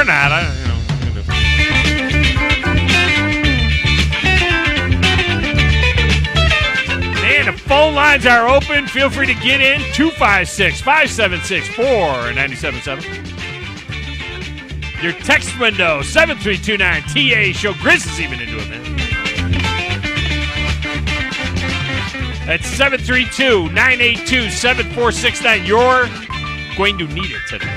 or not. And the phone lines are open. Feel free to get in. 256-576-4977. Your text window, 732-9-TA Show. Grizz is even into it, man. That's 732-982-7469. You're going to need it today.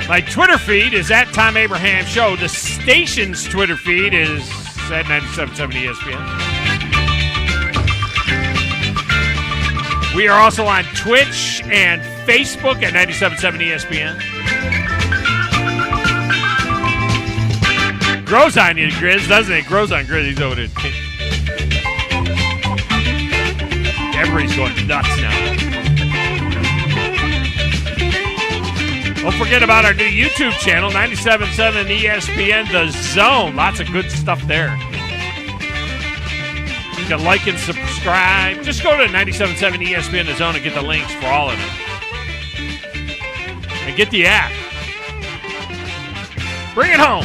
My Twitter feed is at Thom Abraham Show. The station's Twitter feed is at 97.7 ESPN. We are also on Twitch and Facebook at 97.7 ESPN. Grows on you, Grizz, doesn't it? Grows on Grizz. He's over there. Everybody's going nuts now. Don't forget about our new YouTube channel, 97.7 ESPN The Zone. Lots of good stuff there. You can like and subscribe. Just go to 97.7 ESPN The Zone and get the links for all of it. And get the app. Bring it home.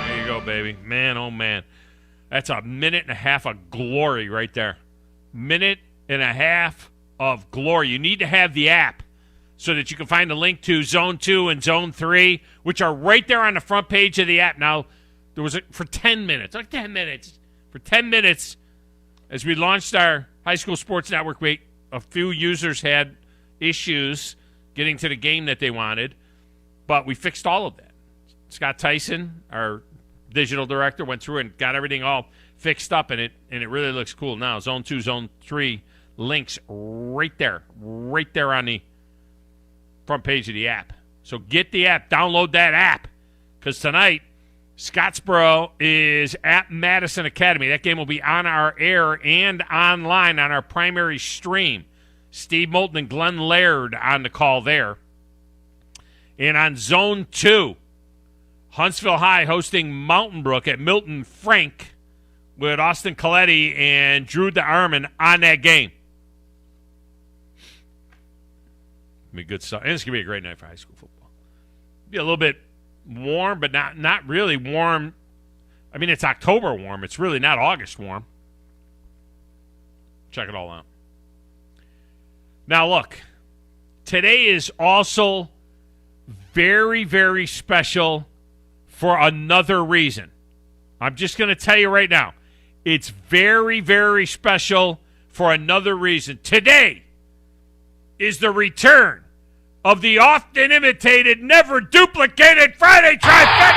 There you go, baby. Man, oh, man. That's a minute and a half of glory right there. Minute and a half of glory. You need to have the app so that you can find the link to Zone 2 and Zone 3, which are right there on the front page of the app. Now, there was for 10 minutes, for 10 minutes, as we launched our High School Sports Network week, a few users had issues getting to the game that they wanted, but we fixed all of that. Scott Tyson, our digital director, went through and got everything all fixed up, and it really looks cool now. Zone 2, Zone 3 links right there on the front page of the app. So get the app, download that app, because tonight Scottsboro is at Madison Academy. That game will be on our air and online on our primary stream. Steve Moulton and Glenn Laird on the call there. And on Zone 2, Huntsville High hosting Mountain Brook at Milton Frank with Austin Coletti and Drew DeArmond on that game. Be good stuff. And it's going to be a great night for high school football. Be a little bit warm, but not really warm. I mean, it's October warm. It's really not August warm. Check it all out. Now, look, today is also very, very special for another reason. I'm just going to tell you right now. It's very, very special for another reason. Today is the return of the often imitated, never duplicated Friday trifecta.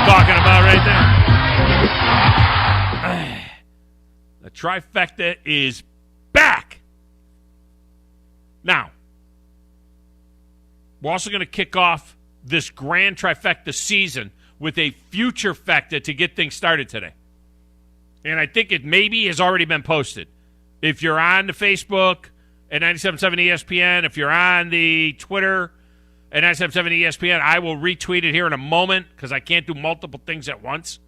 Talking about right there. The trifecta is back. Now, we're also going to kick off this grand trifecta season with a future fecta to get things started today. And I think it maybe has already been posted. If you're on the Facebook at 97.7 ESPN, if you're on the Twitter at 97.7 ESPN, I will retweet it here in a moment because I can't do multiple things at once.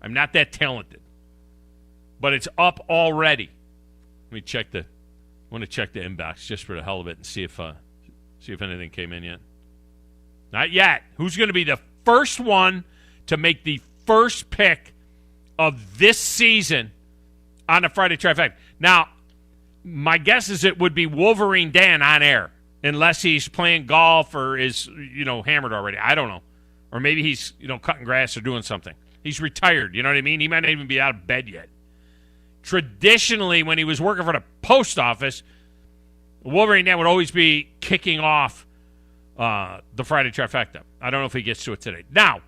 I'm not that talented. But it's up already. Let me check I want to check the inbox just for the hell of it and see if anything came in yet. Not yet. Who's going to be the first one to make the first pick of this season on the Friday Trifecta? Now, my guess is it would be Wolverine Dan on air, unless he's playing golf or is, hammered already. I don't know. Or maybe he's, cutting grass or doing something. He's retired, you know what I mean? He might not even be out of bed yet. Traditionally, when he was working for the post office, Wolverine Dan would always be kicking off the Friday Trifecta. I don't know if he gets to it today. Now,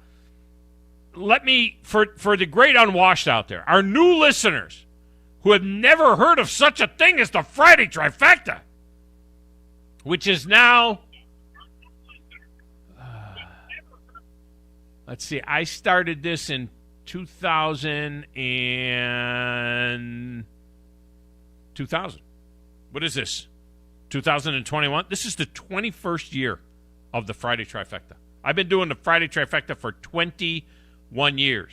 let me, for the great unwashed out there, our new listeners who have never heard of such a thing as the Friday Trifecta, which is now, let's see, I started this in 2000. What is this? 2021? This is the 21st year of the Friday Trifecta. I've been doing the Friday Trifecta for 21 21 years.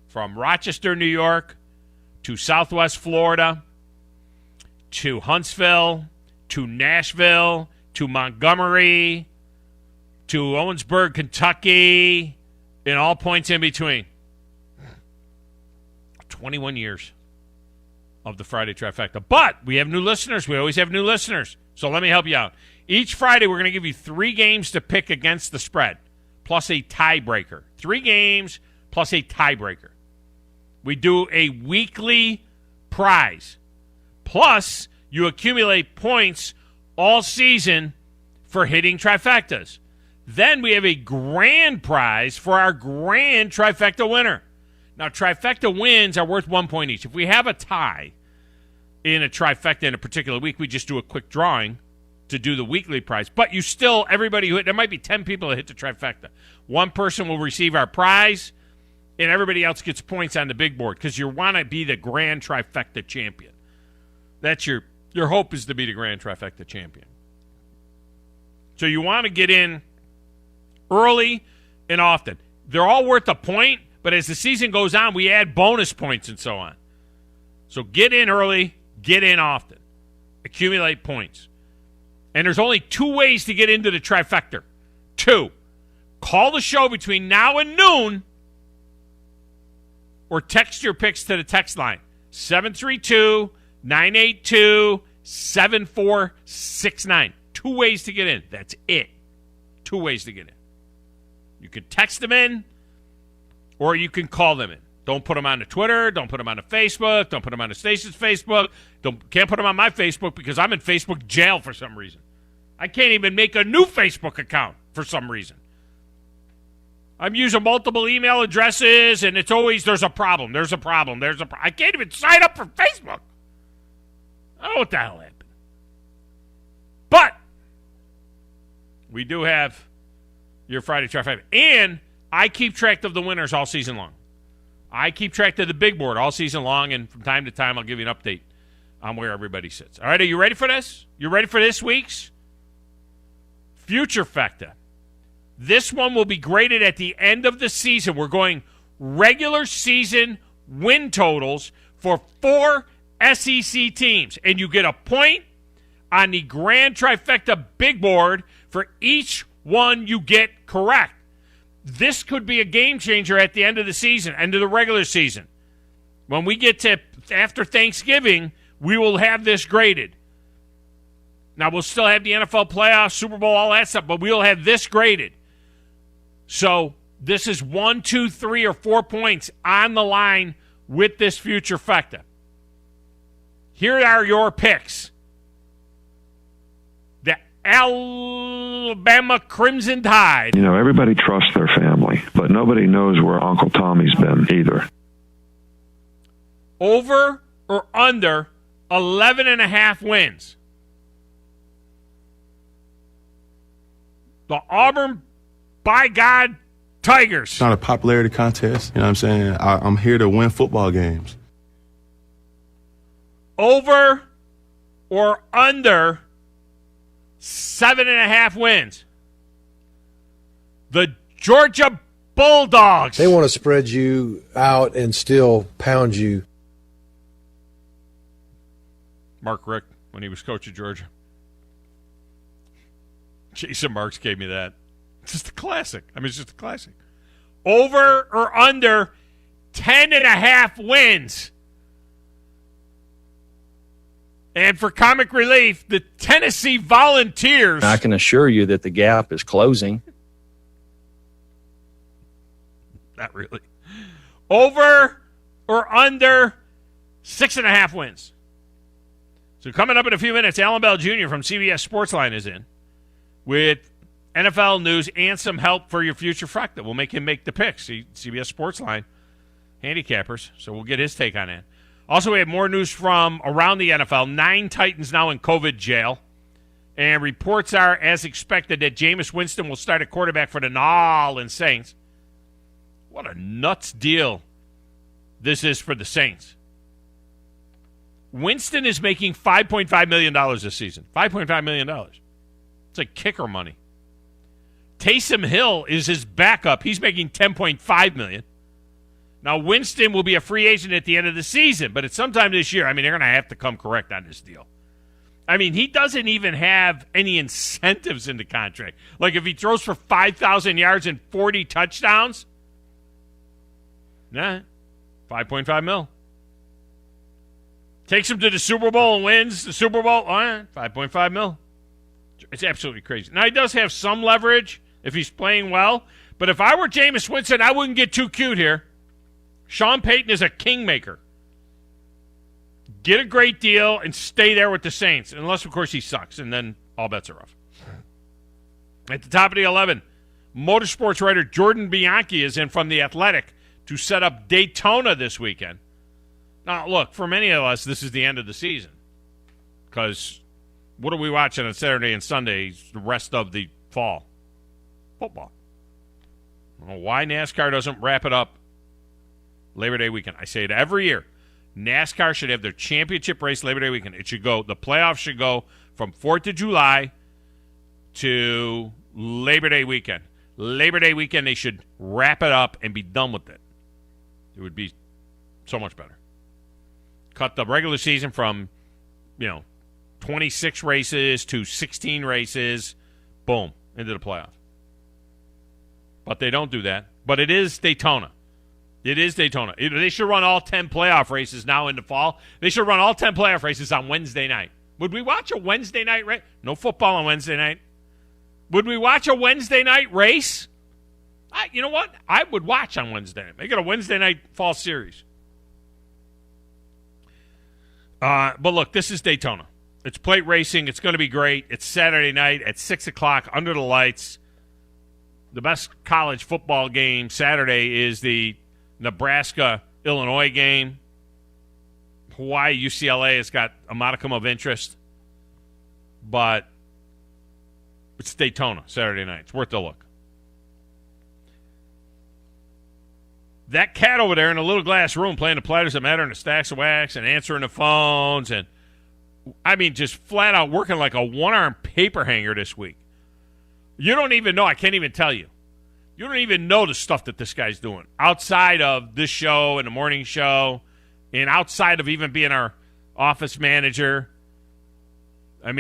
From Rochester, New York, to Southwest Florida, to Huntsville, to Nashville, to Montgomery, to Owensburg, Kentucky, and all points in between. 21 years of the Friday Trifecta. But we have new listeners. We always have new listeners. So let me help you out. Each Friday, we're going to give you 3 games to pick against the spread, plus a tiebreaker. 3 games plus a tiebreaker. We do a weekly prize. Plus, you accumulate points all season for hitting trifectas. Then we have a grand prize for our grand trifecta winner. Now, trifecta wins are worth 1 point each. If we have a tie in a trifecta in a particular week, we just do a quick drawing to do the weekly prize. But you still, everybody who hit, there might be 10 people that hit the trifecta. One person will receive our prize, and everybody else gets points on the big board because you want to be the grand trifecta champion. That's your hope, is to be the grand trifecta champion. So you want to get in early and often. They're all worth a point, but as the season goes on, we add bonus points and so on. So get in early, get in often. Accumulate points. And there's only 2 ways to get into the trifecta. 2. Call the show between now and noon, or text your picks to the text line, 732-982-7469. 2 ways to get in. That's it. 2 ways to get in. You can text them in, or you can call them in. Don't put them on the Twitter. Don't put them on the Facebook. Don't put them on the station's Facebook. Can't put them on my Facebook because I'm in Facebook jail for some reason. I can't even make a new Facebook account for some reason. I'm using multiple email addresses, and it's always, there's a problem. I can't even sign up for Facebook. I don't know what the hell happened. But we do have your Friday Trifecta. And I keep track of the winners all season long. I keep track of the big board all season long, and from time to time I'll give you an update on where everybody sits. All right, are you ready for this? You ready for this week's Future Fecta? This one will be graded at the end of the season. We're going regular season win totals for 4 SEC teams. And you get a point on the Grand Trifecta big board for each one you get correct. This could be a game changer at the end of the season, end of the regular season. When we get to after Thanksgiving, we will have this graded. Now, we'll still have the NFL playoffs, Super Bowl, all that stuff, but we'll have this graded. So this is 1, 2, 3, or 4 points on the line with this Future Fecta. Here are your picks. The Alabama Crimson Tide. You know, everybody trusts their family, but nobody knows where Uncle Tommy's been either. Over or under 11.5 wins. The Auburn, by God, Tigers. It's not a popularity contest. You know what I'm saying? I'm here to win football games. Over or under 7.5 wins. The Georgia Bulldogs. They want to spread you out and still pound you. Mark Richt, when he was coach of Georgia. Jason Marks gave me that. It's just a classic. I mean, it's just a classic. Over or under 10.5 wins. And for comic relief, the Tennessee Volunteers. I can assure you that the gap is closing. Not really. Over or under 6.5 wins. So coming up in a few minutes, Allan Bell Jr. from CBS Sportsline is in with NFL news and some help for your Future Fecta. We'll make him make the picks. CBS Sportsline handicappers, so we'll get his take on it. Also, we have more news from around the NFL. 9 Titans now in COVID jail. And reports are, as expected, that Jameis Winston will start at quarterback for the New Orleans Saints. What a nuts deal this is for the Saints. Winston is making $5.5 million this season. $5.5 million. It's like kicker money. Taysom Hill is his backup. He's making $10.5 million. Now, Winston will be a free agent at the end of the season, but at some time this year, they're going to have to come correct on this deal. He doesn't even have any incentives in the contract. Like, if he throws for 5,000 yards and 40 touchdowns, 5.5 mil. Takes him to the Super Bowl and wins the Super Bowl, 5.5 mil. It's absolutely crazy. Now, he does have some leverage if he's playing well, but if I were Jameis Winston, I wouldn't get too cute here. Sean Payton is a kingmaker. Get a great deal and stay there with the Saints, unless, of course, he sucks, and then all bets are off. At the top of the 11, motorsports writer Jordan Bianchi is in from The Athletic to set up Daytona this weekend. Now, look, for many of us, this is the end of the season, because what are we watching on Saturday and Sunday the rest of the fall? Football. I don't know why NASCAR doesn't wrap it up Labor Day weekend. I say it every year. NASCAR should have their championship race Labor Day weekend. It should go. The playoffs should go from 4th of July to Labor Day weekend. Labor Day weekend, they should wrap it up and be done with it. It would be so much better. Cut the regular season from, 26 races to 16 races. Boom, into the playoff. But they don't do that. But it is Daytona. It is Daytona. They should run all 10 playoff races now in the fall. They should run all 10 playoff races on Wednesday night. Would we watch a Wednesday night race? No football on Wednesday night. Would we watch a Wednesday night race? You know what? I would watch on Wednesday night. Make it a Wednesday night fall series. But look, this is Daytona. It's plate racing. It's going to be great. It's Saturday night at 6 o'clock under the lights. The best college football game Saturday is the Nebraska-Illinois game. Hawaii-UCLA has got a modicum of interest. But it's Daytona Saturday night. It's worth a look. That cat over there in a little glass room playing the Platters That Matter and the Stacks of Wax and answering the phones and, just flat out working like a one-arm paper hanger this week. You don't even know. I can't even tell you. You don't even know the stuff that this guy's doing outside of this show and the morning show and outside of even being our office manager.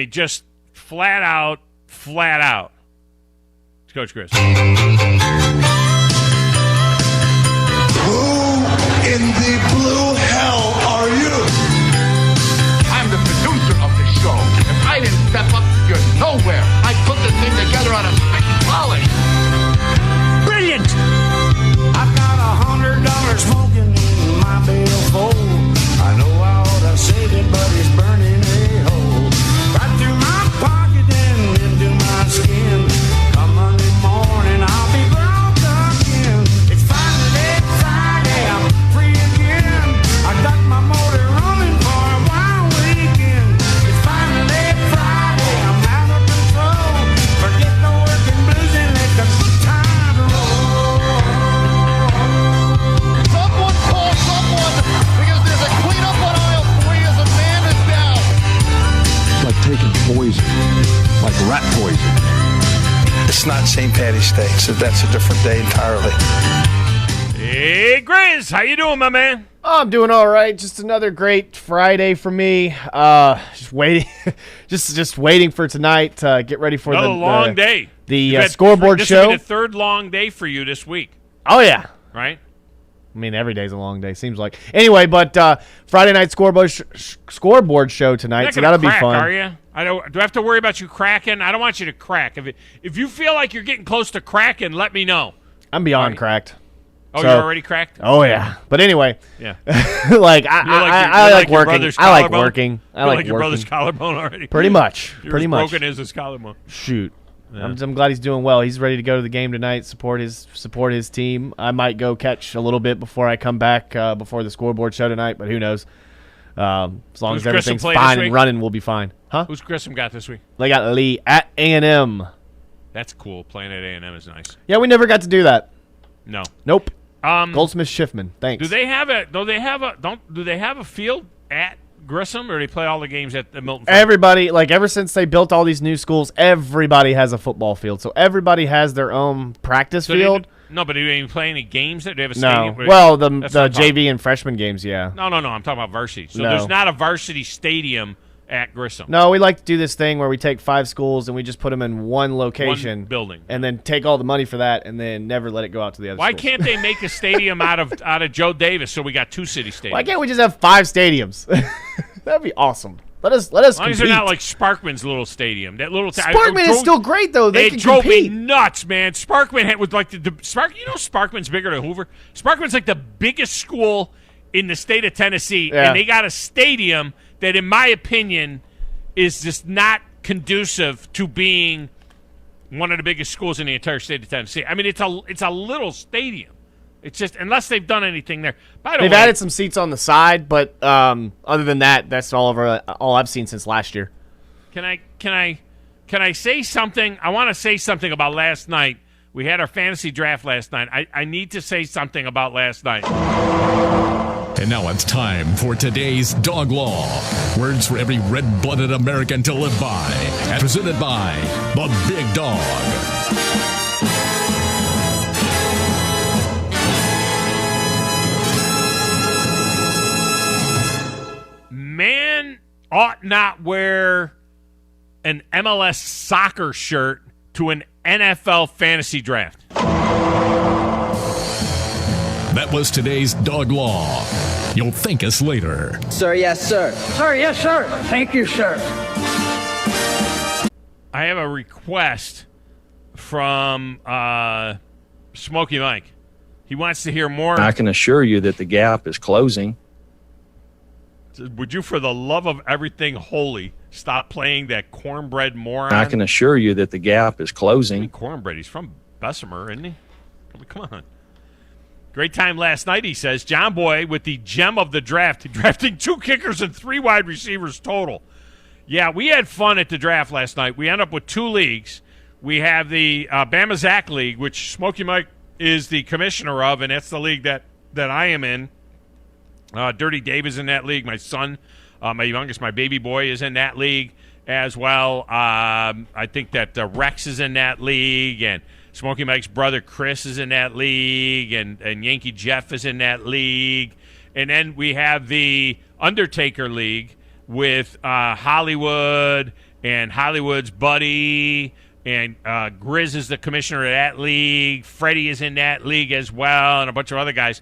Just flat out. It's Coach Chris. Who in the blue hell are you? I'm the producer of the show. If I didn't step up, you're nowhere. I put the thing together on a stick of polish. Brilliant! I've got $100 smoking in my billfold. I know I ought to save it, but it's burning a hole. Right through my pocket and into my skin. Come Monday morning, I'll be broke again. It's finally Friday, I'm free again. I got my motor running for a wild weekend. It's finally Friday, I'm out of control. Forget the working blues and let the good times roll. Someone call someone because there's a cleanup on aisle 3 as a man is down. It's like taking poison, like rat poison. It's not St. Patty's Day, so that's a different day entirely. Hey, Grizz, how you doing, my man? Oh, I'm doing all right. Just another great Friday for me. Just waiting, just waiting for tonight. Get ready for Another long day. The scoreboard this show. This will be the third long day for you this week. Oh yeah, right. Every day's a long day. Seems like. Anyway, but Friday night scoreboard show tonight, so that'll be fun. Are you? Do I have to worry about you cracking? I don't want you to crack. If you feel like you're getting close to cracking, let me know. I'm beyond cracked. Oh, you're already cracked? Oh yeah. But anyway, yeah. I like working. I like working. I like your brother's collarbone already. Pretty much. You're Pretty as much. broken as his collarbone. Shoot. Yeah. I'm glad he's doing well. He's ready to go to the game tonight. Support his team. I might go catch a little bit before I come back before the scoreboard show tonight, but who knows? As long as everything's fine and running, we'll be fine. Huh? Who's Grissom got this week? They got Lee at A&M. That's cool. Playing at A&M is nice. Yeah, we never got to do that. No. Nope. Goldsmith Schiffman. Thanks. Do they have a field at Grissom, or do they play all the games at the Milton? Everybody, like ever since they built all these new schools, everybody has a football field. So everybody has their own practice field. No, but do they even play any games? Do they have a stadium? No. Well, the JV and freshman games, yeah. No. I'm talking about varsity. So there's not a varsity stadium at Grissom. No, we like to do this thing where we take 5 schools and we just put them in one location. One building. And then take all the money for that and then never let it go out to the other Why schools. can't they make a stadium out of Joe Davis so we got 2 city stadiums? Why can't we just have 5 stadiums? That'd be awesome. Let us As long as compete. they're not like Sparkman's little stadium. That little Sparkman is still great though. They can drove compete. me nuts, man. Sparkman was like the Spark. You know, Sparkman's bigger than Hoover. Sparkman's like the biggest school in the state of Tennessee, and they got a stadium that, in my opinion, is just not conducive to being one of the biggest schools in the entire state of Tennessee. I mean, it's a little stadium. It's just, unless they've done anything there. By the way, they've added some seats on the side, but other than that, that's all I've seen since last year. Can I say something? I want to say something about last night. We had our fantasy draft last night. I need to say something about last night. And now it's time for today's Dog Law. Words for every red-blooded American to live by. And presented by the Big Dog. Man ought not wear an MLS soccer shirt to an NFL fantasy draft. That was today's Dog Law. You'll thank us later. Sir, yes, sir. Sir, yes, sir. Thank you, sir. I have a request from Smokey Mike. He wants to hear more. I can assure you that the gap is closing. Would you, for the love of everything holy, stop playing that cornbread moron? I can assure you that the gap is closing. Cornbread. He's from Bessemer, isn't he? Come on. Great time last night, he says. John Boy with the gem of the draft, drafting 2 kickers and 3 wide receivers total. Yeah, we had fun at the draft last night. We end up with 2 leagues. We have the Bama Zach League, which Smokey Mike is the commissioner of, and that's the league that I am in. Dirty Dave is in that league. My son, my youngest, my baby boy, is in that league as well. I think that Rex is in that league, and Smokey Mike's brother Chris is in that league, and Yankee Jeff is in that league. And then we have the Undertaker League with Hollywood and Hollywood's buddy, and Grizz is the commissioner of that league. Freddie is in that league as well, and a bunch of other guys.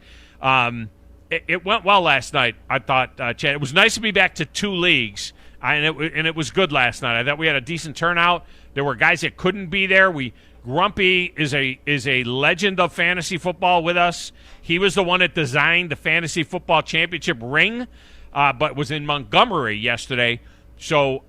It went well last night, I thought, Chad. It was nice to be back to 2 leagues, and it was good last night. I thought we had a decent turnout. There were guys that couldn't be there. Grumpy is a legend of fantasy football with us. He was the one that designed the fantasy football championship ring, but was in Montgomery yesterday. So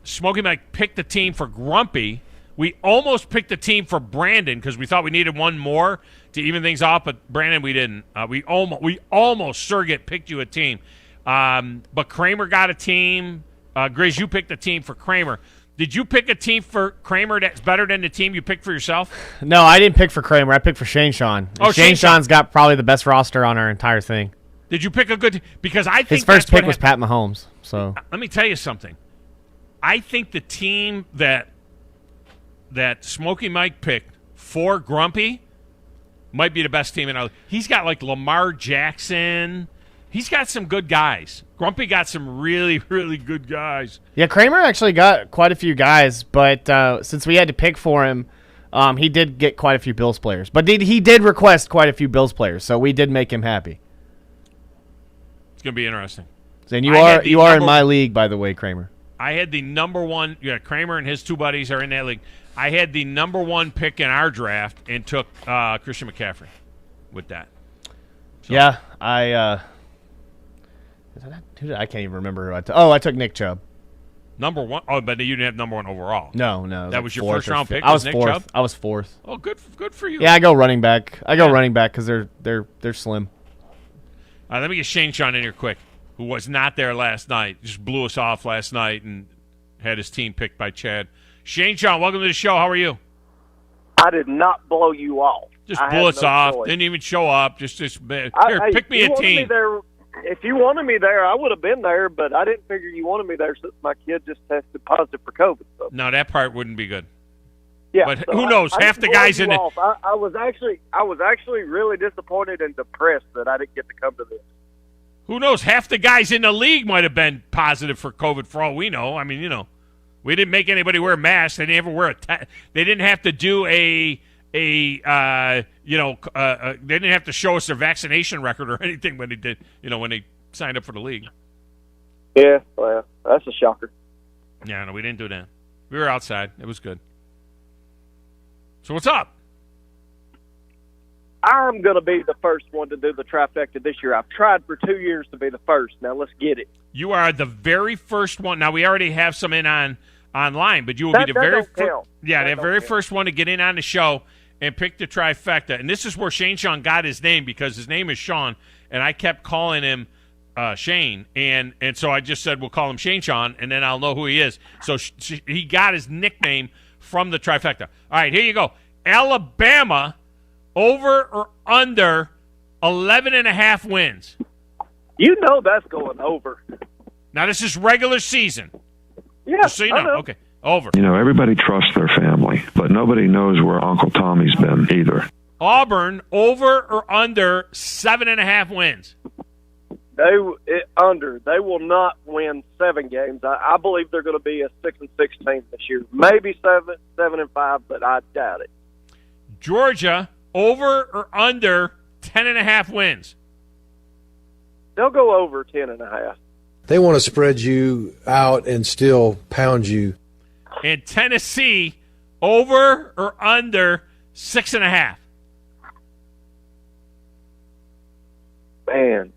Smokey Mike picked the team for Grumpy. We almost picked the team for Brandon because we thought we needed one more to even things off, but Brandon, we didn't. We almost Surrogate picked you a team, but Kramer got a team. Grizz, you picked a team for Kramer. Did you pick a team for Kramer that's better than the team you picked for yourself? No, I didn't pick for Kramer. I picked for Shane Sean. Oh, Shane Sean's got probably the best roster on our entire thing. Did you pick a good because I think his first pick was Pat Mahomes. So let me tell you something. I think the team that Smokey Mike picked for Grumpy might be the best team in our league. He's got like Lamar Jackson. He's got some good guys. Grumpy got some really, really good guys. Yeah, Kramer actually got quite a few guys, but since we had to pick for him, he did get quite a few Bills players. But he did request quite a few Bills players, so we did make him happy. It's going to be interesting. And you are in my league, by the way, Kramer. I had the number 1. Yeah, Kramer and his 2 buddies are in that league. I had the number 1 pick in our draft and took Christian McCaffrey with that. So. Yeah, I can't even remember who I took. Oh, I took Nick Chubb. Number 1? Oh, but you didn't have number 1 overall. No. That was your first round pick? I was Nick 4th. Chubb? I was 4th. Oh, good for you. Yeah, I go running back. Running back because they're slim. Let me get Shane Sean in here quick, who was not there last night. Just blew us off last night and had his team picked by Chad. Shane Sean, welcome to the show. How are you? I did not blow you off. Just blew us off. Didn't even show up. Just here, pick me a team. if you wanted me there, I would have been there, but I didn't figure you wanted me there since my kid just tested positive for COVID. So. No, that part wouldn't be good. Yeah, but so who knows? Half the guys in it. I was actually really disappointed and depressed that I didn't get to come to this. Who knows? Half the guys in the league might have been positive for COVID for all we know. I mean, we didn't make anybody wear masks. They didn't ever wear they didn't have to do they didn't have to show us their vaccination record or anything when they did, when they signed up for the league. Yeah, well, that's a shocker. Yeah, no, we didn't do that. We were outside. It was good. So what's up? I'm going to be the first one to do the trifecta this year. I've tried for 2 years to be the first. Now let's get it. You are the very first one. Now we already have some in online, but you will be the very first. Yeah, the very first one to get in on the show and pick the trifecta. And this is where Shane Sean got his name, because his name is Sean, and I kept calling him Shane, and so I just said we'll call him Shane Sean, and then I'll know who he is. So he got his nickname from the trifecta. All right, here you go. Alabama over or under 11.5 wins. You know that's going over. Now this is regular season. Yeah, just so you know. Okay, over. Everybody trusts their family, but nobody knows where Uncle Tommy's been either. Auburn over or under 7.5 wins. Under. They will not win 7 games. I believe they're going to be a 6-16 this year. Maybe 7-5, but I doubt it. Georgia over or under 10.5 wins. They'll go over 10.5. They want to spread you out and still pound you. And Tennessee over or under 6.5. Man,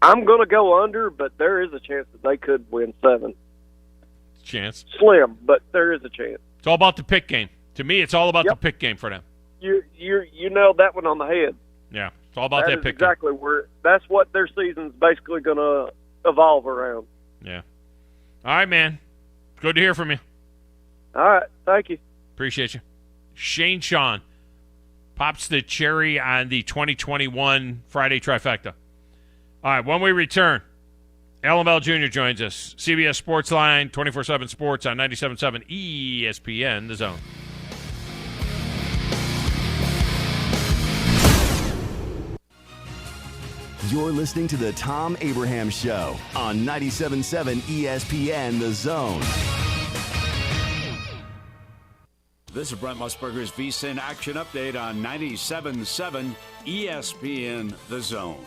I'm going to go under, but there is a chance that they could win 7. Chance. Slim, but there is a chance. It's all about the pick game. To me, it's all about the pick game for them. You nailed that one on the head. Yeah, it's all about that pick exactly game. That's what their season's basically going to evolve around. Yeah. All right, man. Good to hear from you. All right, thank you. Appreciate you. Shane Sean pops the cherry on the 2021 Friday trifecta. All right, when we return, Allan Bell Jr. joins us. CBS Sports Line, 24/7 Sports on 97.7 ESPN, The Zone. You're listening to the Thom Abraham Show on 97.7 ESPN, The Zone. This is Brent Musburger's VSiN Action Update on 97.7 ESPN, The Zone.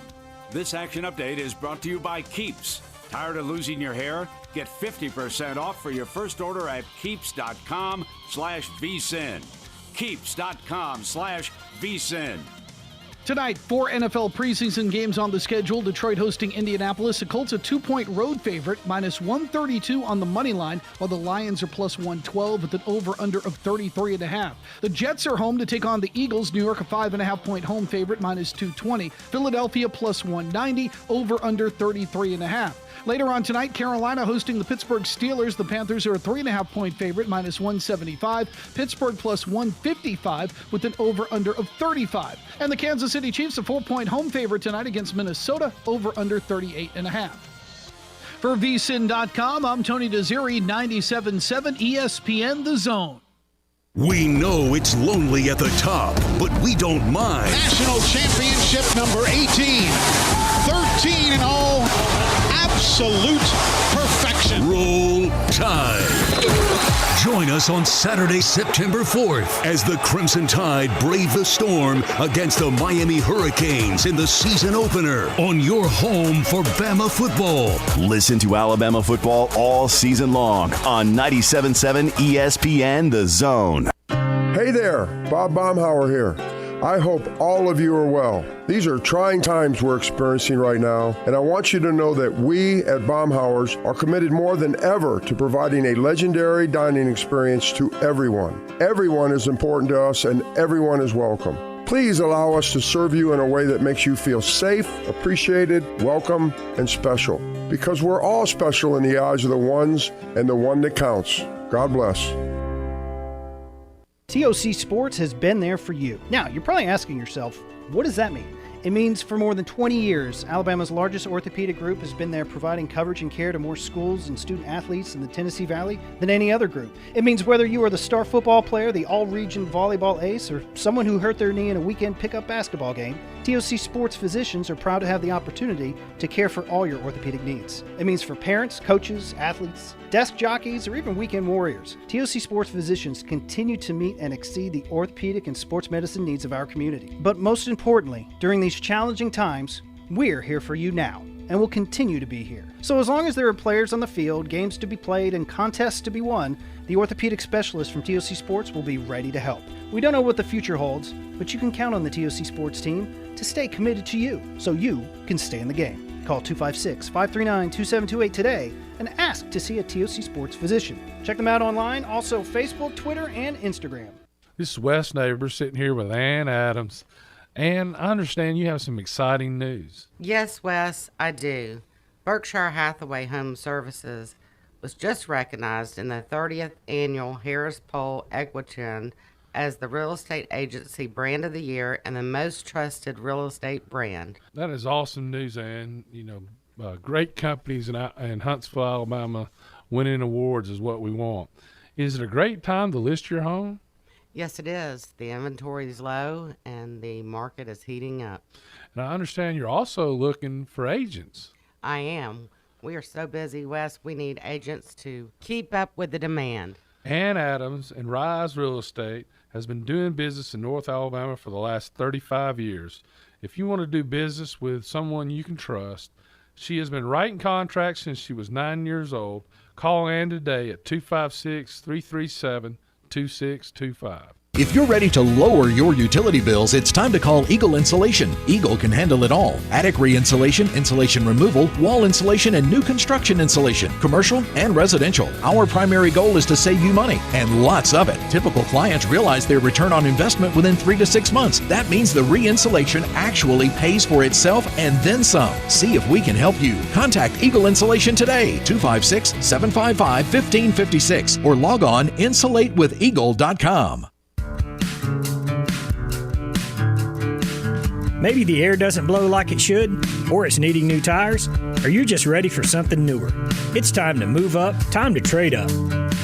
This action update is brought to you by Keeps. Tired of losing your hair? Get 50% off for your first order at keeps.com/VSiN. Keeps.com/VSiN. Tonight, 4 NFL preseason games on the schedule. Detroit hosting Indianapolis. The Colts a 2-point road favorite, -132 on the money line, while the Lions are +112 with an over-under of 33.5. The Jets are home to take on the Eagles. New York a 5.5-point home favorite, -220. Philadelphia +190, over-under 33.5. Later on tonight, Carolina hosting the Pittsburgh Steelers. The Panthers are a 3.5-point favorite, -175. Pittsburgh +155 with an over-under of 35. And the Kansas City Chiefs a 4-point home favorite tonight against Minnesota, over-under 38.5. For VSiN.com, I'm Tony Desiri, 97.7 ESPN, The Zone. We know it's lonely at the top, but we don't mind. National championship number 18. 13 in all. Absolute perfection. Roll Tide. Join us on Saturday, September 4th, as the Crimson Tide brave the storm against the Miami Hurricanes in the season opener on your home for Bama football. Listen to Alabama football all season long on 97.7 ESPN, The Zone. Hey there, Bob Baumhauer here. I hope all of you are well. These are trying times we're experiencing right now, and I want you to know that we at Baumhauer's are committed more than ever to providing a legendary dining experience to everyone. Everyone is important to us, and everyone is welcome. Please allow us to serve you in a way that makes you feel safe, appreciated, welcome, and special. Because we're all special in the eyes of the ones and the one that counts. God bless. TOC Sports has been there for you. Now, you're probably asking yourself, what does that mean? It means for more than 20 years, Alabama's largest orthopedic group has been there providing coverage and care to more schools and student athletes in the Tennessee Valley than any other group. It means whether you are the star football player, the all-region volleyball ace, or someone who hurt their knee in a weekend pickup basketball game, TOC Sports physicians are proud to have the opportunity to care for all your orthopedic needs. It means for parents, coaches, athletes, desk jockeys, or even weekend warriors, TOC Sports physicians continue to meet and exceed the orthopedic and sports medicine needs of our community. But most importantly, during these challenging times, we're here for you now, and will continue to be here. So as long as there are players on the field, games to be played, and contests to be won, the orthopedic specialists from TOC Sports will be ready to help. We don't know what the future holds, but you can count on the TOC Sports team to stay committed to you, so you can stay in the game. Call 256-539-2728 today and ask to see a TOC Sports physician. Check them out online, also Facebook, Twitter, and Instagram. This is Wes Neighbor sitting here with Ann Adams. And I understand you have some exciting news. Yes, Wes, I do. Berkshire Hathaway Home Services was just recognized in the 30th Annual Harris Poll Equitrin as the Real Estate Agency Brand of the Year and the most trusted real estate brand. That is awesome news, Ann. You know, great companies in Huntsville, Alabama, winning awards is what we want. Is it a great time to list your home? Yes, it is. The inventory is low and the market is heating up. And I understand you're also looking for agents. I am. We are so busy, Wes, we need agents to keep up with the demand. Ann Adams and Rise Real Estate has been doing business in North Alabama for the last 35 years. If you want to do business with someone you can trust, she has been writing contracts since she was 9 years old. Call Ann today at 256-337-2625. If you're ready to lower your utility bills, it's time to call Eagle Insulation. Eagle can handle it all. Attic re-insulation, insulation removal, wall insulation, and new construction insulation, commercial and residential. Our primary goal is to save you money, and lots of it. Typical clients realize their return on investment within 3 to 6 months. That means the re-insulation actually pays for itself and then some. See if we can help you. Contact Eagle Insulation today, 256-755-1556, or log on insulatewitheagle.com. Maybe the air doesn't blow like it should, or it's needing new tires, or you're just ready for something newer. It's time to move up, time to trade up.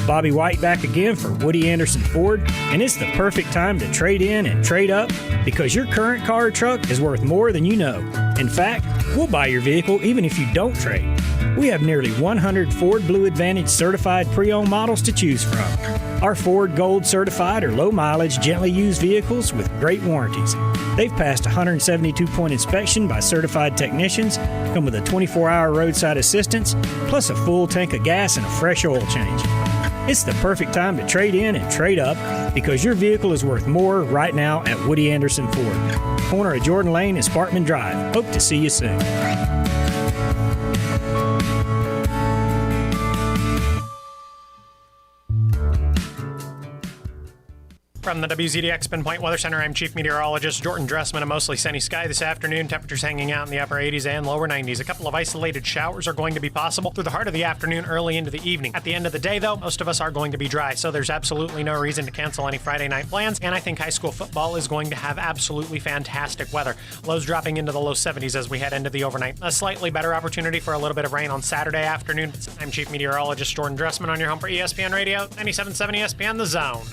Bobby White back again for Woody Anderson Ford, and it's the perfect time to trade in and trade up because your current car or truck is worth more than you know. In fact, we'll buy your vehicle even if you don't trade. We have nearly 100 Ford Blue Advantage certified pre-owned models to choose from. Our Ford Gold certified or low mileage, gently used vehicles with great warranties. They've passed a 172-point inspection by certified technicians, come with a 24-hour roadside assistance, plus a full tank of gas and a fresh oil change. It's the perfect time to trade in and trade up because your vehicle is worth more right now at Woody Anderson Ford. Corner of Jordan Lane and Sparkman Drive. Hope to see you soon. From the WZDX Pinpoint Weather Center, I'm Chief Meteorologist Jordan Dressman. A mostly sunny sky this afternoon. Temperatures hanging out in the upper 80s and lower 90s. A couple of isolated showers are going to be possible through the heart of the afternoon, early into the evening. At the end of the day, though, most of us are going to be dry, so there's absolutely no reason to cancel any Friday night plans, and I think high school football is going to have absolutely fantastic weather. Lows dropping into the low 70s as we head into the overnight. A slightly better opportunity for a little bit of rain on Saturday afternoon. I'm Chief Meteorologist Jordan Dressman on your home for ESPN Radio, 97.7 ESPN The Zone.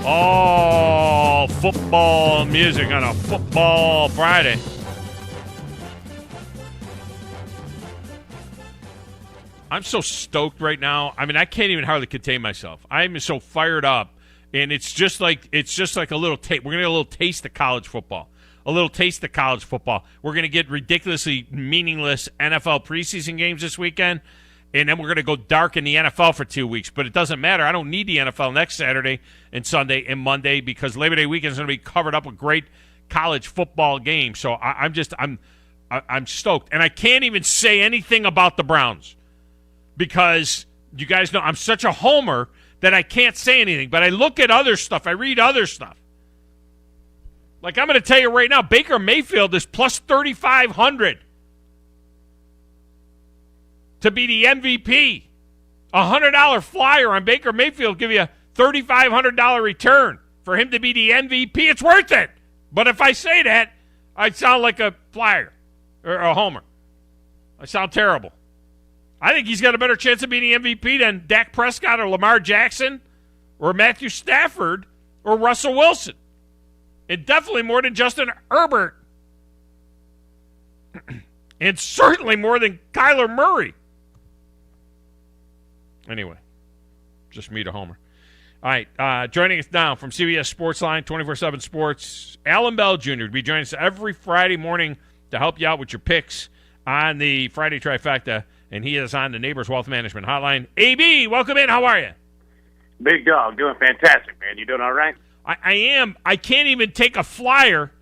Oh, football music on a football Friday. I'm so stoked right now. I mean, I can't even hardly contain myself. I'm so fired up, and it's just like a little taste. We're gonna get a little taste of college football. A little taste of college football. We're gonna get ridiculously meaningless NFL preseason games this weekend. And then we're going to go dark in the NFL for 2 weeks. But it doesn't matter. I don't need the NFL next Saturday and Sunday and Monday because Labor Day weekend is going to be covered up with great college football games. So I'm stoked. And I can't even say anything about the Browns because you guys know I'm such a homer that I can't say anything. But I look at other stuff. I read other stuff. Like, I'm going to tell you right now, Baker Mayfield is plus 3,500 to be the MVP. A $100 flyer on Baker Mayfield give you a $3,500 return for him to be the MVP. It's worth it. But if I say that, I sound like a flyer or a homer. I sound terrible. I think he's got a better chance of being the MVP than Dak Prescott or Lamar Jackson or Matthew Stafford or Russell Wilson. And definitely more than Justin Herbert. And certainly more than Kyler Murray. Anyway, just me to homer. All right, joining us now from CBS Sportsline, 24/7 Sports, Allan Bell Jr. will be joining us every Friday morning to help you out with your picks on the Friday Trifecta, and he is on the Neighbors Wealth Management Hotline. AB, welcome in. How are you? Big dog, doing fantastic, man. You doing all right? I am. I can't even take a flyer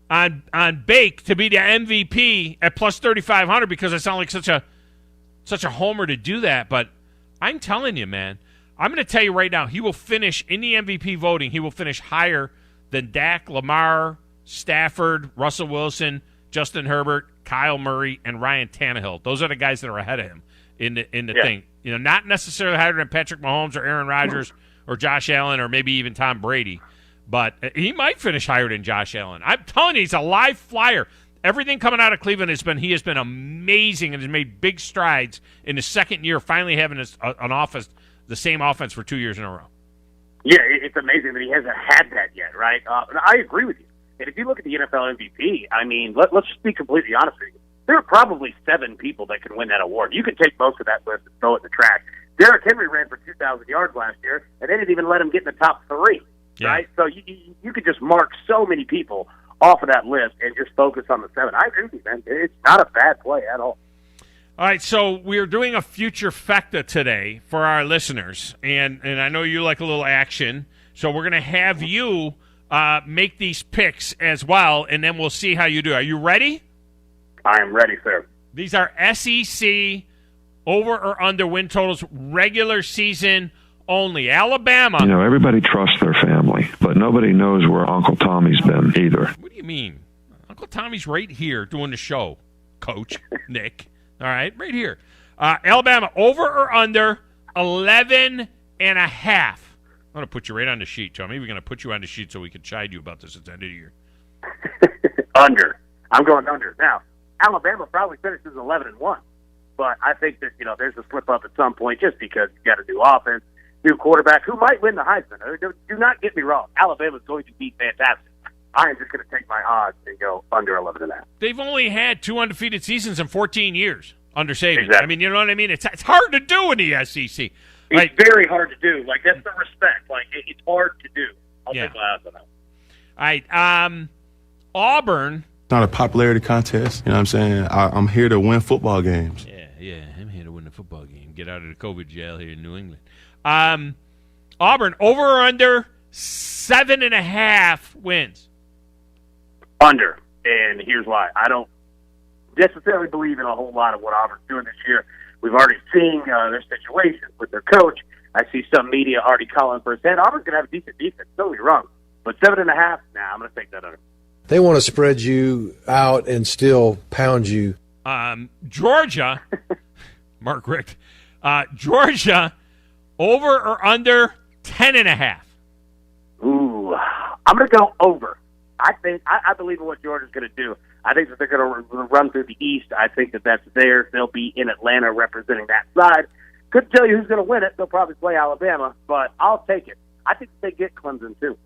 on Bake to be the MVP at plus 3,500 because I sound like such a homer to do that. But I'm telling you, man, I'm going to tell you right now, he will finish in the MVP voting. He will finish higher than Dak, Lamar, Stafford, Russell Wilson, Justin Herbert, Kyle Murray, and Ryan Tannehill. Those are the guys that are ahead of him in the thing. You know, not necessarily higher than Patrick Mahomes or Aaron Rodgers or Josh Allen or maybe even Tom Brady. But he might finish higher than Josh Allen. I'm telling you, he's a live flyer. Everything coming out of Cleveland he has been amazing and has made big strides in the second year, finally having the same offense for 2 years in a row. Yeah, it's amazing that he hasn't had that yet, right? And I agree with you. And if you look at the NFL MVP, I mean, let's just be completely honest with you. There are probably 7 people that can win that award. You can take most of that list and throw it in the trash. Derrick Henry ran for 2,000 yards last year, and they didn't even let him get in the top 3, right? So you could just mark so many people off of that list and just focus on the 7. I agree with you, man. It's not a bad play at all. All right, so we're doing a future fecta today for our listeners, and I know you like a little action, so we're going to have you make these picks as well, and then we'll see how you do. Are you ready? I am ready, sir. These are SEC over or under win totals, regular season only. Alabama. You know, everybody trusts their family, but nobody knows where Uncle Tommy's been either. What do you mean? Uncle Tommy's right here doing the show, Coach Nick. All right, right here. Alabama over or under 11 and a half. I'm going to put you right on the sheet, Tommy. We're going to put you on the sheet so we can chide you about this at the end of the year. Under. I'm going under. Now, Alabama probably finishes 11-1, but I think that, there's a slip up at some point just because you got a new offense, new quarterback who might win the Heisman. Do not get me wrong. Alabama's going to be fantastic. I am just going to take my odds and go under 11.5. They've only had 2 undefeated seasons in 14 years under Saban. Exactly. I mean, you know what I mean? It's hard to do in the SEC. It's very hard to do. Like, that's the respect. Like, it's hard to do. I'll take my odds on that. All right. Auburn. It's not a popularity contest. You know what I'm saying? I'm here to win football games. Yeah, I'm here to win the football game. Get out of the COVID jail here in New England. Auburn, over or under 7.5 wins? Under. And here's why. I don't necessarily believe in a whole lot of what Auburn's doing this year. We've already seen their situation with their coach. I see some media already calling for his head. Auburn's going to have a decent defense. Don't be wrong. But 7.5, I'm going to take that under. They want to spread you out and still pound you. Georgia, Mark Richt, Georgia, over or under 10.5? Ooh, I'm going to go over. I believe in what Georgia's going to do. I think that they're going to run through the East. I think that that's theirs. They'll be in Atlanta representing that side. Couldn't tell you who's going to win it. They'll probably play Alabama, but I'll take it. I think they get Clemson, too.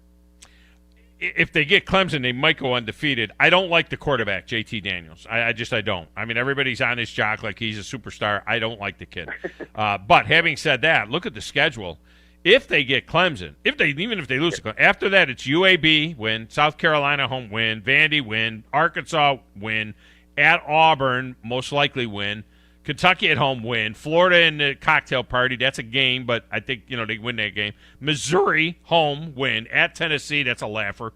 If they get Clemson, they might go undefeated. I don't like the quarterback, JT Daniels. I don't. I mean, everybody's on his jock like he's a superstar. I don't like the kid. But having said that, look at the schedule. If they get Clemson, even if they lose, after that it's UAB win, South Carolina home win, Vandy win, Arkansas win, at Auburn most likely win, Kentucky at home win, Florida in the cocktail party, that's a game, but I think they win that game. Missouri home win, at Tennessee, that's a laugher.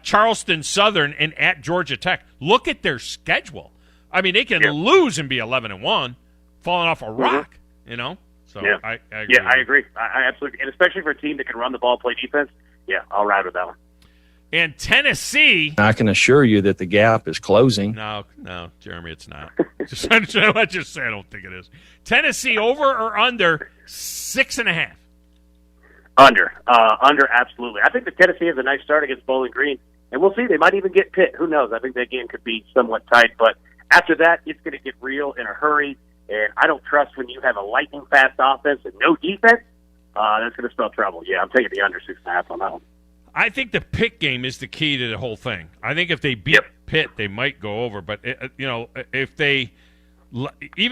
Charleston Southern and at Georgia Tech. Look at their schedule. I mean, they can lose and be 11-1, falling off a rock. So yeah. I agree. I agree. I absolutely, and especially for a team that can run the ball, play defense. Yeah, I'll ride with that one. And Tennessee. I can assure you that the gap is closing. No, Jeremy, it's not. I just say I don't think it is. Tennessee over or under 6.5? Under, absolutely. I think the Tennessee has a nice start against Bowling Green, and we'll see. They might even get Pitt. Who knows? I think that game could be somewhat tight, but after that, it's going to get real in a hurry, and I don't trust when you have a lightning-fast offense and no defense. That's going to spell trouble. Yeah, I'm taking the under 6.5 on that one. I think the Pitt game is the key to the whole thing. I think if they beat Pitt, they might go over. But even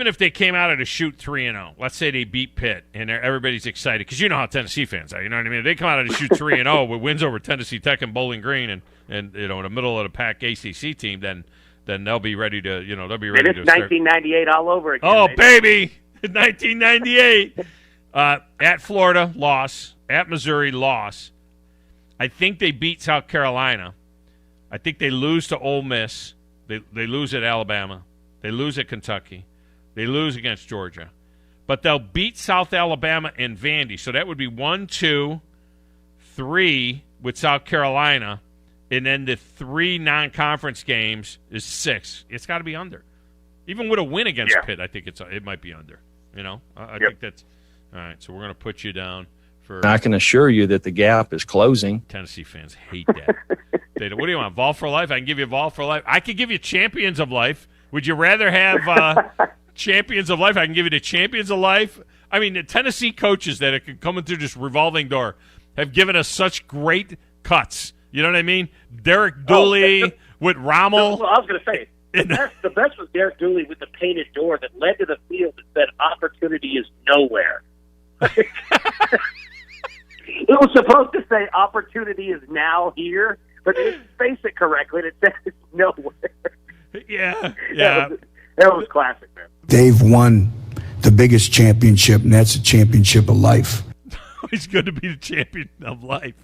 if they came out of the chute 3-0, let's say they beat Pitt and everybody's excited because you know how Tennessee fans are. You know what I mean? If they come out of the chute 3-0 with wins over Tennessee Tech and Bowling Green and in the middle of the pack ACC team, then they'll be ready to they'll be ready and it's to 1998 all over again. Oh baby, 1998. At Florida, loss. At Missouri, loss. I think they beat South Carolina. I think they lose to Ole Miss. They lose at Alabama. They lose at Kentucky. They lose against Georgia. But they'll beat South Alabama and Vandy. So that would be 1, 2, 3 with South Carolina. And then the 3 non-conference games is 6. It's got to be under. Even with a win against Pitt, I think it might be under. I think that's – all right, so we're going to put you down. I can assure you that the gap is closing. Tennessee fans hate that. What do you want, Vol for Life? I can give you Vol for Life. I could give you Champions of Life. Would you rather have Champions of Life? I can give you the Champions of Life. I mean, the Tennessee coaches that are coming through this revolving door have given us such great cuts. You know what I mean? Derek Dooley with Rommel. No, I was going to say, the best was Derek Dooley with the painted door that led to the field that said, "Opportunity is nowhere." It was supposed to say opportunity is now here, but they didn't face it correctly. It said it's nowhere. Yeah. That was classic, man. They've won the biggest championship, and that's a championship of life. He's going to be the champion of life.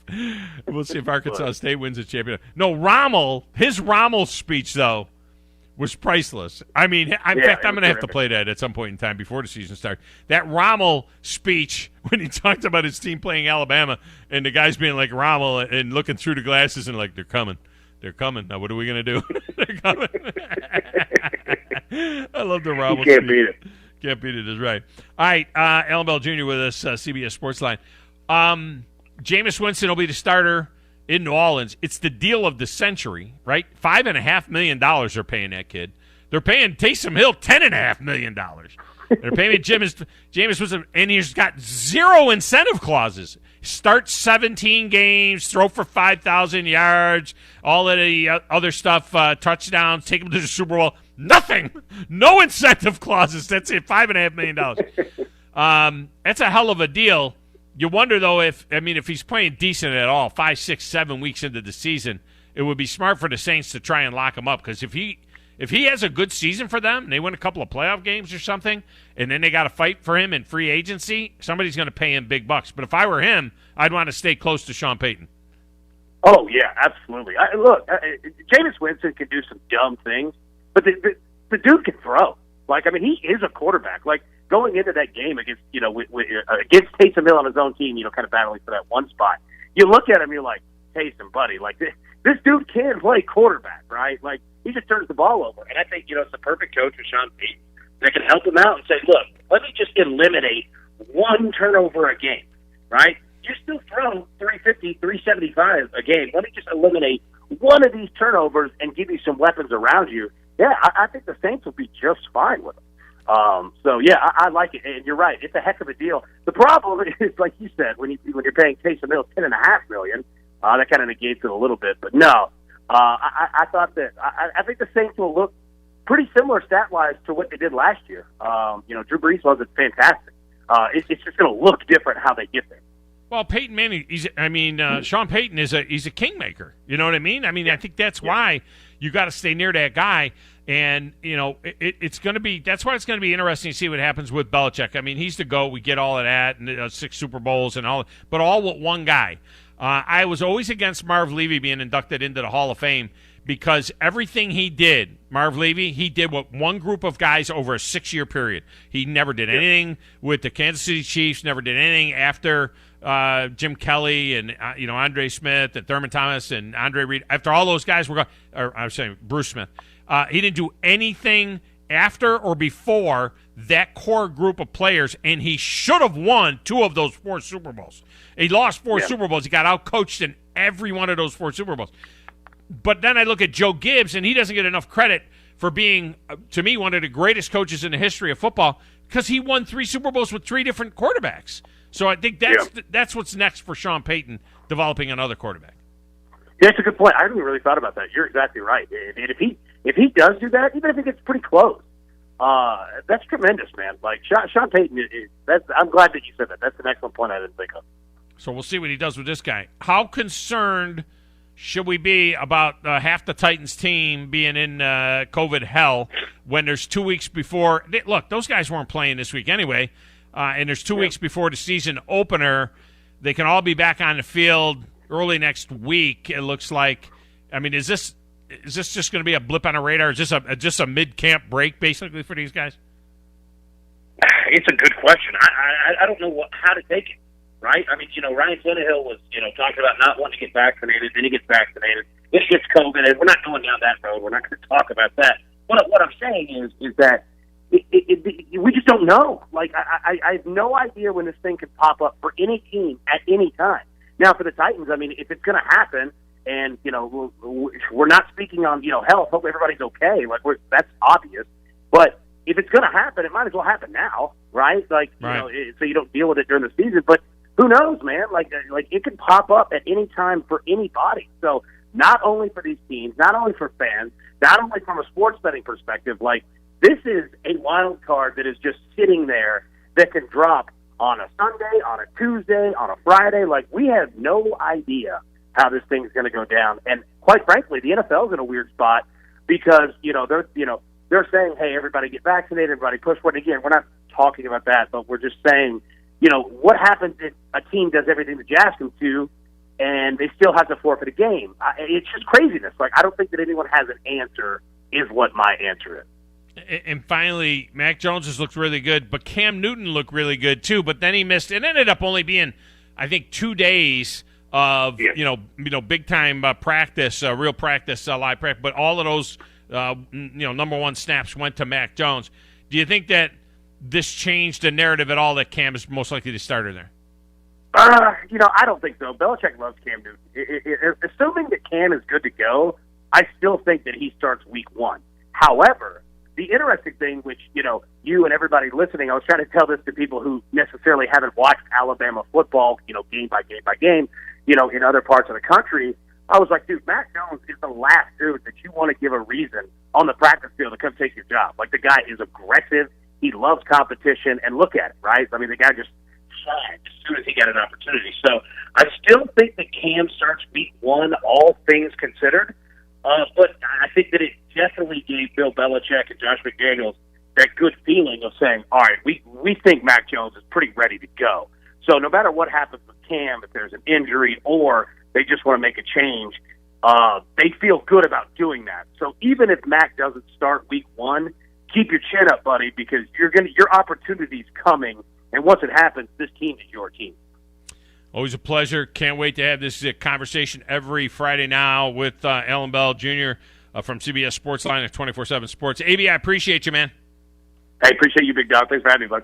We'll see if Arkansas State wins the championship. No, his Rommel speech, though, was priceless. I mean, in fact, I'm going to have to play that at some point in time before the season starts. That Rommel speech when he talked about his team playing Alabama and the guys being like Rommel and looking through the glasses and like, they're coming. They're coming. Now, what are we going to do? They're coming. I love the Rommel speech. Can't beat it. Can't beat it is right. All right, Allan Bell Jr. with us, CBS Sports Line. Jameis Winston will be the starter in New Orleans. It's the deal of the century, right? $5.5 million they're paying that kid. They're paying Taysom Hill $10.5 million. They're paying Jameis Winston, and he's got 0 incentive clauses. Start 17 games, throw for 5,000 yards, all of the other stuff, touchdowns, take him to the Super Bowl. Nothing. No incentive clauses. That's it, $5.5 million. That's a hell of a deal. You wonder, though, if he's playing decent at all, 5, 6, 7 weeks into the season, it would be smart for the Saints to try and lock him up. Because if he has a good season for them, and they win a couple of playoff games or something, and then they got to fight for him in free agency, somebody's going to pay him big bucks. But if I were him, I'd want to stay close to Sean Payton. Oh, yeah, absolutely. Jameis Winston can do some dumb things, but the dude can throw. He is a quarterback. Going into that game against, against Taysom Hill on his own team, kind of battling for that one spot, you look at him, you're like, Taysom, buddy, this dude can play quarterback, right? He just turns the ball over. And I think, it's the perfect coach with Sean Payton that can help him out and say, look, let me just eliminate one turnover a game, right? You still throw 350, 375 a game. Let me just eliminate one of these turnovers and give you some weapons around you. Yeah, I think the Saints will be just fine with him. I like it, and you're right. It's a heck of a deal. The problem is, like you said, when you're paying Taysom Hill $10.5 million, that kind of negates it a little bit. But no, I thought that I think the Saints will look pretty similar stat-wise to what they did last year. Drew Brees wasn't fantastic. It's just going to look different how they get there. Well, Peyton Manning, Sean Payton he's a kingmaker. You know what I mean? I think that's why you got to stay near that guy. And, it's going to be – that's why it's going to be interesting to see what happens with Belichick. He's the GOAT. We get all of that and 6 Super Bowls and all – but all with one guy. I was always against Marv Levy being inducted into the Hall of Fame because everything he did, Marv Levy, he did with one group of guys over a 6-year period. He never did anything with the Kansas City Chiefs, never did anything after Jim Kelly and Andre Smith and Thurman Thomas and Andre Reed, after all those guys were gone, or I was saying Bruce Smith, he didn't do anything after or before that core group of players, and he should have won 2 of those 4 Super Bowls. He lost 4 Super Bowls. He got out-coached in every one of those 4 Super Bowls. But then I look at Joe Gibbs, and he doesn't get enough credit for being, to me, one of the greatest coaches in the history of football because he won 3 Super Bowls with 3 different quarterbacks. So I think that's what's next for Sean Payton, developing another quarterback. Yeah, that's a good point. I haven't really thought about that. You're exactly right. And if he does do that, even if it gets pretty close, that's tremendous, man. Like Sean Payton, I'm glad that you said that. That's an excellent point I didn't think of. So we'll see what he does with this guy. How concerned should we be about half the Titans team being in COVID hell when there's 2 weeks before? Look, those guys weren't playing this week anyway, and there's 2 weeks before the season opener. They can all be back on the field early next week, it looks like. I mean, is this just going to be a blip on a radar? Is this just a mid-camp break, basically, for these guys? It's a good question. I don't know how to take it, right? I mean, Ryan Tannehill was, talking about not wanting to get vaccinated. Then he gets vaccinated. Then he gets COVID. And we're not going down that road. We're not going to talk about that. What I'm saying is that we just don't know. Like, I have no idea when this thing could pop up for any team at any time. Now, for the Titans, I mean, if it's going to happen, and, we're not speaking on, health, hope everybody's okay. Like, that's obvious. But if it's going to happen, it might as well happen now, right? Like, so you don't deal with it during the season. But who knows, man? Like it could pop up at any time for anybody. So not only for these teams, not only for fans, not only from a sports betting perspective, like, this is a wild card that is just sitting there that can drop on a Sunday, on a Tuesday, on a Friday. Like, we have no idea how this thing's going to go down. And quite frankly, the NFL's in a weird spot because, they're saying, hey, everybody get vaccinated, everybody push for it. Again, we're not talking about that, but we're just saying, what happens if a team does everything that you ask them to and they still have to forfeit a game? It's just craziness. Like, I don't think that anyone has an answer is what my answer is. And finally, Mac Jones has looked really good, but Cam Newton looked really good too. But then he missed. It ended up only being, I think, 2 days of big time practice, real practice, live practice. But all of those number 1 snaps went to Mac Jones. Do you think that this changed the narrative at all that Cam is most likely to start in there? I don't think so. Belichick loves Cam Newton. Assuming that Cam is good to go, I still think that he starts week 1. However, the interesting thing, which, you and everybody listening, I was trying to tell this to people who necessarily haven't watched Alabama football, game by game by game, in other parts of the country. I was like, dude, Mac Jones is the last dude that you want to give a reason on the practice field to come take your job. Like, the guy is aggressive. He loves competition. And look at it, right? I mean, the guy just shined as soon as he got an opportunity. So I still think that Cam starts week 1, all things considered. But I think that it definitely gave Bill Belichick and Josh McDaniels that good feeling of saying, all right, we think Mac Jones is pretty ready to go. So no matter what happens with Cam, if there's an injury or they just want to make a change, they feel good about doing that. So even if Mac doesn't start week 1, keep your chin up, buddy, because your opportunity's coming. And once it happens, this team is your team. Always a pleasure. Can't wait to have this conversation every Friday now with Allan Bell Jr. From CBS Sportsline at 24/7 Sports. AB, I appreciate you, man. Hey, appreciate you, big dog. Thanks for having me, bud.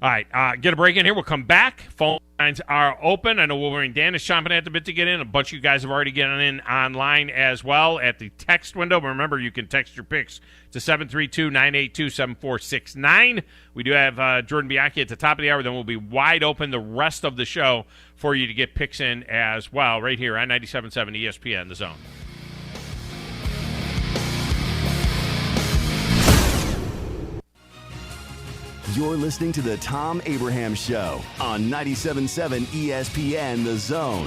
All right, get a break in here. We'll come back. Phone lines are open. I know Wolverine Dan is chomping at the bit to get in. A bunch of you guys have already gotten in online as well at the text window. But remember, you can text your picks to 732-982-7469. We do have Jordan Bianchi at the top of the hour. Then we'll be wide open the rest of the show for you to get picks in as well right here on 97.7 ESPN, The Zone. You're listening to the Thom Abraham Show on 97.7 ESPN The Zone.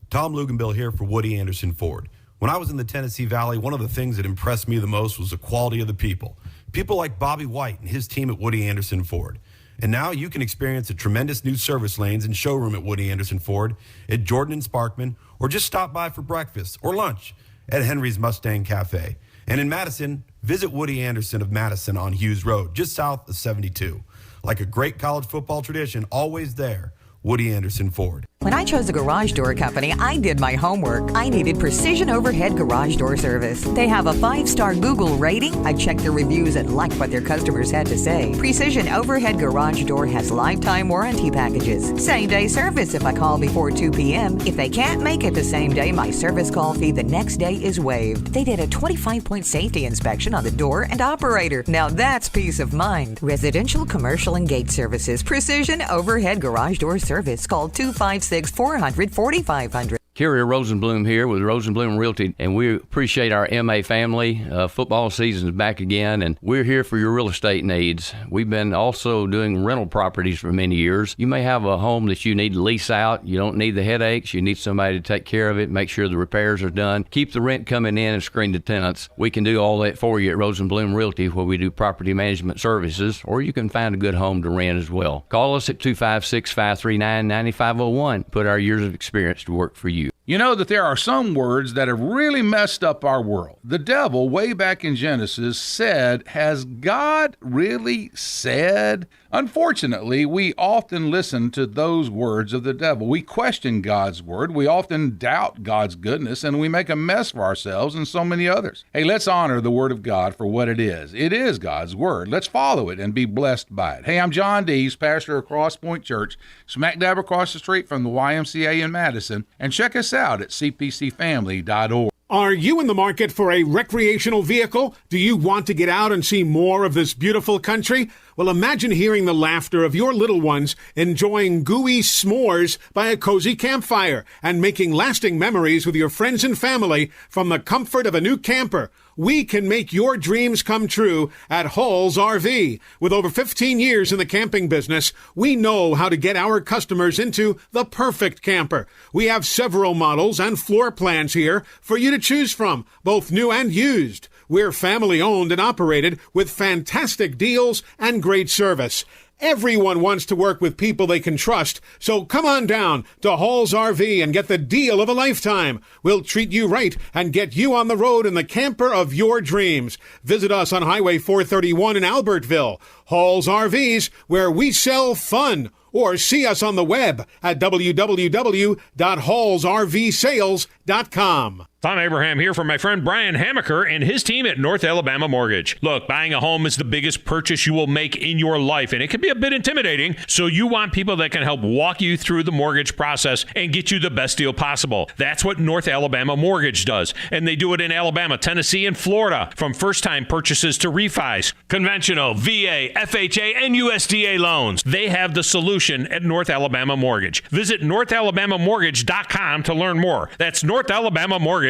Tom Luganbill here for Woody Anderson Ford. When I was in the Tennessee Valley, one of the things that impressed me the most was the quality of the people. People like Bobby White and his team at Woody Anderson Ford. And now you can experience the tremendous new service lanes and showroom at Woody Anderson Ford at Jordan and Sparkman, or just stop by for breakfast or lunch at Henry's Mustang Cafe. And in Madison, visit Woody Anderson of Madison on Hughes Road, just south of 72. Like a great college football tradition, always there. Woody Anderson Ford. When I chose a garage door company, I did my homework. I needed precision overhead garage door service. They have a 5-star Google rating. I checked their reviews and liked what their customers had to say. Precision overhead garage door has lifetime warranty packages. Same-day service if I call before 2 p.m. If they can't make it the same day, my service call fee the next day is waived. They did a 25-point safety inspection on the door and operator. Now that's peace of mind. Residential, commercial, and gate services. Precision overhead garage door service. Call 256-400-4500. Kerry Rosenblum here with Rosenblum Realty, and we appreciate our MA family. Football season is back again, and we're here for your real estate needs. We've been also doing rental properties for many years. You may have a home that you need to lease out. You don't need the headaches. You need somebody to take care of it, make sure the repairs are done, keep the rent coming in, and screen the tenants. We can do all that for you at Rosenblum Realty, where we do property management services, or you can find a good home to rent as well. Call us at 256-539-9501. Put our years of experience to work for you. You know that there are some words that have really messed up our world. The devil, way back in Genesis, said, "Has God really said?" Unfortunately, we often listen to those words of the devil. We question God's word. We often doubt God's goodness, and we make a mess for ourselves and so many others. Hey, let's honor the word of God for what it is. It is God's word. Let's follow it and be blessed by it. Hey, I'm John Dees, pastor of Cross Point Church, smack dab across the street from the YMCA in Madison, and check us out at cpcfamily.org. Are you in the market for a recreational vehicle? Do you want to get out and see more of this beautiful country? Well, imagine hearing the laughter of your little ones enjoying gooey s'mores by a cozy campfire and making lasting memories with your friends and family from the comfort of a new camper. We can make your dreams come true at Hall's RV. With over 15 years in the camping business, we know how to get our customers into the perfect camper. We have several models and floor plans here for you to choose from, both new and used. We're family owned and operated with fantastic deals and great service. Everyone wants to work with people they can trust, so come on down to Hall's RV and get the deal of a lifetime. We'll treat you right and get you on the road in the camper of your dreams. Visit us on Highway 431 in Albertville. Hall's RVs, where we sell fun. Or see us on the web at www.hallsrvsales.com. Thom Abraham here for my friend Brian Hamaker and his team at North Alabama Mortgage. Look, buying a home is the biggest purchase you will make in your life, and it can be a bit intimidating, so you want people that can help walk you through the mortgage process and get you the best deal possible. That's what North Alabama Mortgage does, and they do it in Alabama, Tennessee, and Florida, from first-time purchases to refis, conventional, VA, FHA, and USDA loans. They have the solution at North Alabama Mortgage. Visit NorthAlabamaMortgage.com to learn more. That's NorthAlabamaMortgage.com.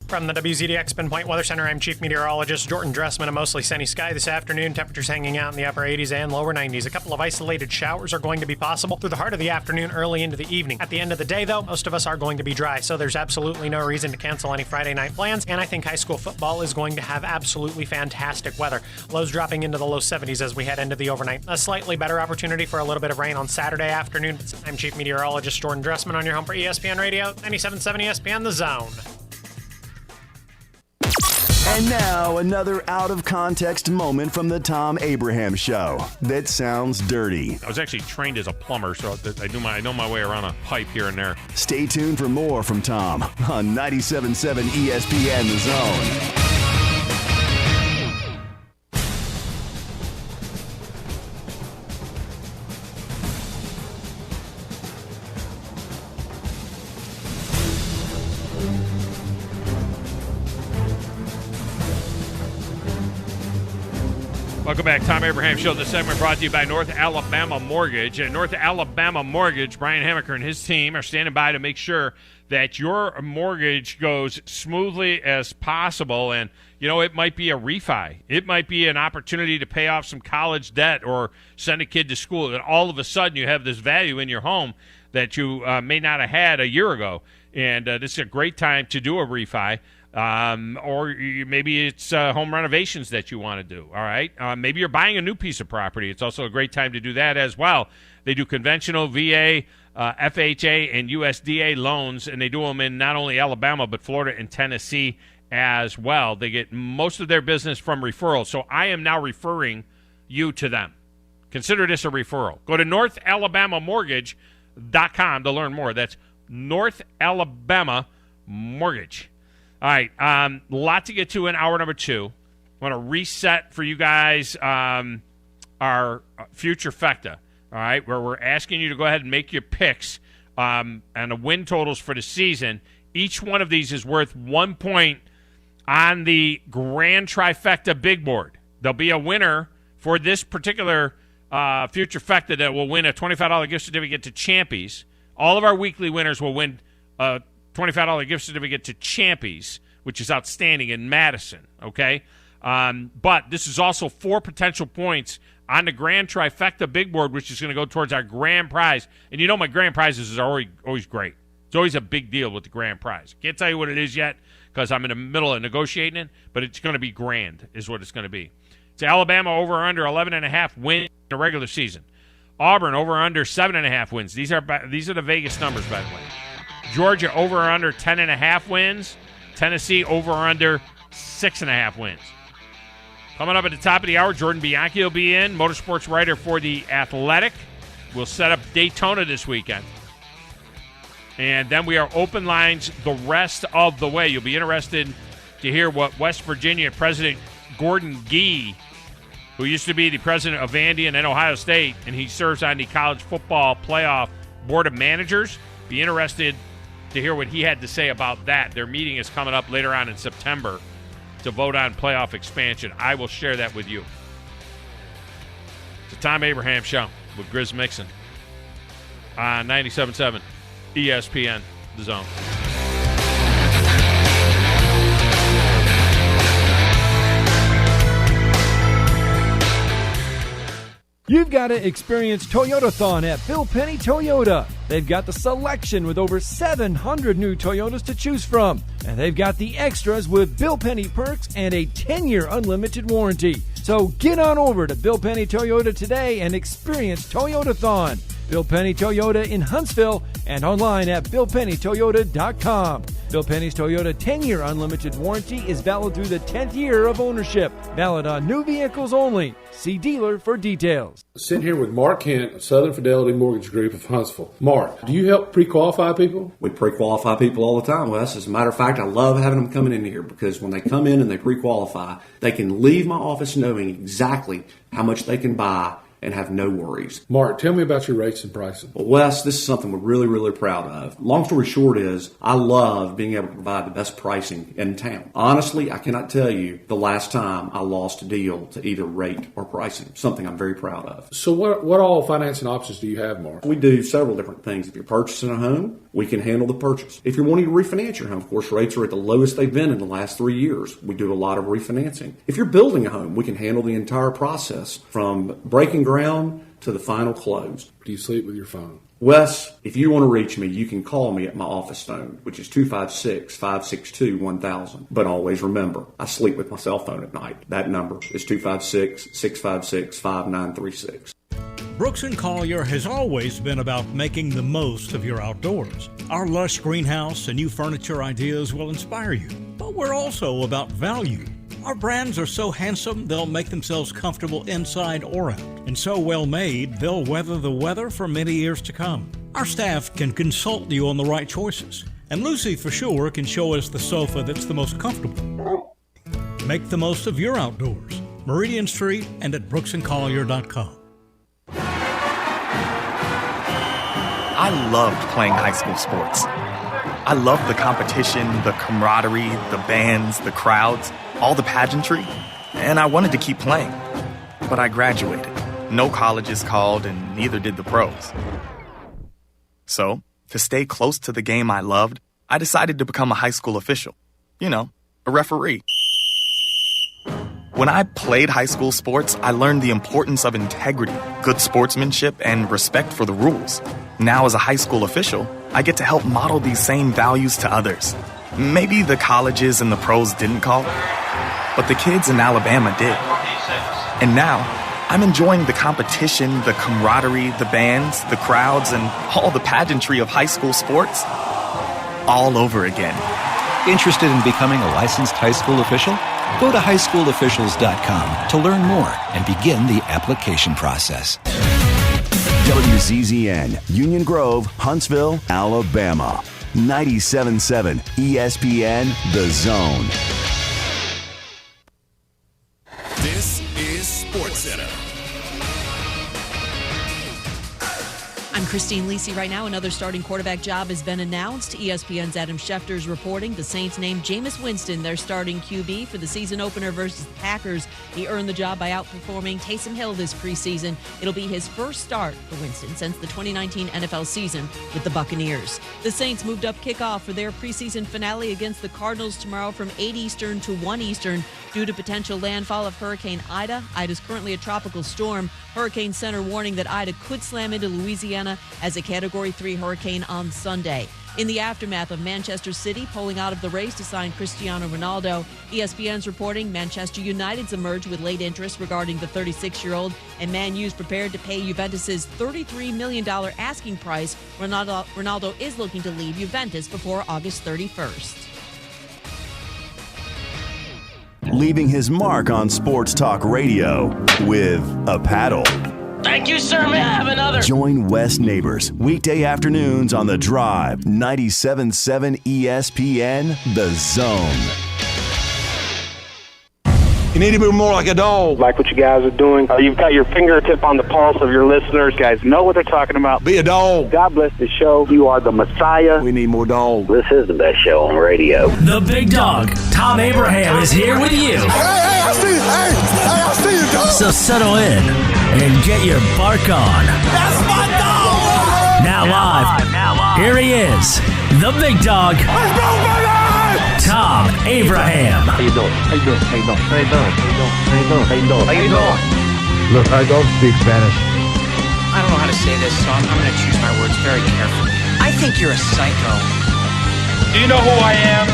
From the WZDX Pinpoint Weather Center, I'm Chief Meteorologist Jordan Dressman. A mostly sunny sky this afternoon. Temperatures hanging out in the upper 80s and lower 90s. A couple of isolated showers are going to be possible through the heart of the afternoon, early into the evening. At the end of the day, though, most of us are going to be dry, so there's absolutely no reason to cancel any Friday night plans, and I think high school football is going to have absolutely fantastic weather. Lows dropping into the low 70s as we head into the overnight. A slightly better opportunity for a little bit of rain on Saturday afternoon. I'm Chief Meteorologist Jordan Dressman on your home for ESPN Radio, 97.7 ESPN The Zone. And now, another out-of-context moment from the Thom Abraham Show that sounds dirty. I was actually trained as a plumber, so I know my way around a pipe here and there. Stay tuned for more from Thom on 97.7 ESPN The Zone. Welcome back. Thom Abraham Show. This segment brought to you by North Alabama Mortgage. At North Alabama Mortgage, Brian Hamaker and his team are standing by to make sure that your mortgage goes smoothly as possible. And, you know, it might be a refi. It might be an opportunity to pay off some college debt or send a kid to school. And all of a sudden you have this value in your home that you may not have had a year ago. And this is a great time to do a refi. Or maybe it's home renovations that you want to do, all right? Maybe you're buying a new piece of property. It's also a great time to do that as well. They do conventional, VA, FHA, and USDA loans, and they do them in not only Alabama but Florida and Tennessee as well. They get most of their business from referrals, so I am now referring you to them. Consider this a referral. Go to NorthAlabamaMortgage.com to learn more. That's North Alabama Mortgage. All right, lot to get to in hour number 2. I want to reset for you guys our future fecta, all right, where we're asking you to go ahead and make your picks and the win totals for the season. Each one of these is worth 1 point on the Grand Trifecta Big Board. There'll be a winner for this particular future fecta that will win a $25 gift certificate to Champies. All of our weekly winners will win a $25 gift certificate to Champies, which is outstanding in Madison, okay? But this is also 4 potential points on the Grand Trifecta Big Board, which is going to go towards our grand prize. And you know my grand prizes are always great. It's always a big deal with the grand prize. Can't tell you what it is yet because I'm in the middle of negotiating it, but it's going to be grand is what it's going to be. It's Alabama over or under 11.5 wins in the regular season. Auburn over or under 7.5 wins. These are the Vegas numbers, by the way. Georgia over or under 10.5 wins. Tennessee over or under 6.5 wins. Coming up at the top of the hour, Jordan Bianchi will be in, motorsports writer for The Athletic. We'll set up Daytona this weekend. And then we are open lines the rest of the way. You'll be interested to hear what West Virginia President Gordon Gee, who used to be the president of Vandy and then Ohio State, and he serves on the College Football Playoff Board of Managers. Be interested to hear what he had to say about that. Their meeting is coming up later on in September to vote on playoff expansion. I will share that with you. It's the Thom Abraham Show with Grizz Mixon on 97.7 ESPN, The Zone. You've got to experience Toyotathon at Bill Penny Toyota. They've got the selection with over 700 new Toyotas to choose from. And they've got the extras with Bill Penny perks and a 10-year unlimited warranty. So get on over to Bill Penny Toyota today and experience Toyotathon. Bill Penny Toyota in Huntsville and online at BillPennyToyota.com. Bill Penny's Toyota 10-year unlimited warranty is valid through the 10th year of ownership. Valid on new vehicles only. See dealer for details. Sitting here with Mark Kent of Southern Fidelity Mortgage Group of Huntsville. Mark, do you help pre-qualify people? We pre-qualify people all the time, Wes. As a matter of fact, I love having them coming in here because when they come in and they pre-qualify, they can leave my office knowing exactly how much they can buy and have no worries. Mark, tell me about your rates and pricing. Well, Wes, this is something we're really, really proud of. Long story short is, I love being able to provide the best pricing in town. Honestly, I cannot tell you the last time I lost a deal to either rate or pricing, something I'm very proud of. So what all financing options do you have, Mark? We do several different things. If you're purchasing a home, we can handle the purchase. If you're wanting to refinance your home, of course, rates are at the lowest they've been in the last 3 years. We do a lot of refinancing. If you're building a home, we can handle the entire process from breaking ground to the final close. Do you sleep with your phone? Wes, if you want to reach me, you can call me at my office phone, which is 256-562-1000. But always remember, I sleep with my cell phone at night. That number is 256-656-5936. Brooks & Collier has always been about making the most of your outdoors. Our lush greenhouse and new furniture ideas will inspire you, but we're also about value. Our brands are so handsome, they'll make themselves comfortable inside or out, and so well made, they'll weather the weather for many years to come. Our staff can consult you on the right choices, and Lucy for sure can show us the sofa that's the most comfortable. Make the most of your outdoors. Meridian Street and at brooksandcollier.com. I loved playing high school sports. I loved the competition, the camaraderie, the bands, the crowds, all the pageantry, and I wanted to keep playing. But I graduated. No colleges called, and neither did the pros. So, to stay close to the game I loved, I decided to become a high school official. You know, a referee. When I played high school sports, I learned the importance of integrity, good sportsmanship, and respect for the rules. Now, as a high school official, I get to help model these same values to others. Maybe the colleges and the pros didn't call, but the kids in Alabama did. And now, I'm enjoying the competition, the camaraderie, the bands, the crowds, and all the pageantry of high school sports all over again. Interested in becoming a licensed high school official? Go to highschoolofficials.com to learn more and begin the application process. WZZN, Union Grove, Huntsville, Alabama. 97.7 ESPN, The Zone. This is SportsCenter. I'm Christine Lisi. Right now, another starting quarterback job has been announced. ESPN's Adam Schefter is reporting the Saints named Jameis Winston their starting QB for the season opener versus the Packers. He earned the job by outperforming Taysom Hill this preseason. It'll be his first start for Winston since the 2019 NFL season with the Buccaneers. The Saints moved up kickoff for their preseason finale against the Cardinals tomorrow from 8 Eastern to 1 Eastern due to potential landfall of Hurricane Ida. Ida's currently a tropical storm. Hurricane Center warning that Ida could slam into Louisiana as a Category 3 hurricane on Sunday. In the aftermath of Manchester City pulling out of the race to sign Cristiano Ronaldo, ESPN's reporting Manchester United's emerged with late interest regarding the 36-year-old, and Man U's prepared to pay Juventus's $33 million asking price. Ronaldo is looking to leave Juventus before August 31st. Leaving his mark on sports talk radio with a paddle. Thank you, sir. May I have another? Join West Neighbors weekday afternoons on The Drive, 97.7 ESPN, The Zone. You need to be more like a dog. Like what you guys are doing. You've got your fingertip on the pulse of your listeners. You guys know what they're talking about. Be a dog. God bless the show. You are the Messiah. We need more dogs. This is the best show on radio. The big dog, Thom Abraham, is here with you. Hey, I see you. I see you, dog. So settle in and get your bark on. That's my dog. Now live, here he is, the big dog. Let's go, baby! Thom Abraham. How you doing? How you doing? How you doing? How you doing? How you doing? How you doing? How you doing? Look, I don't speak Spanish. I don't know how to say this, so I'm going to choose my words very carefully. I think you're a psycho. Do you know who I am?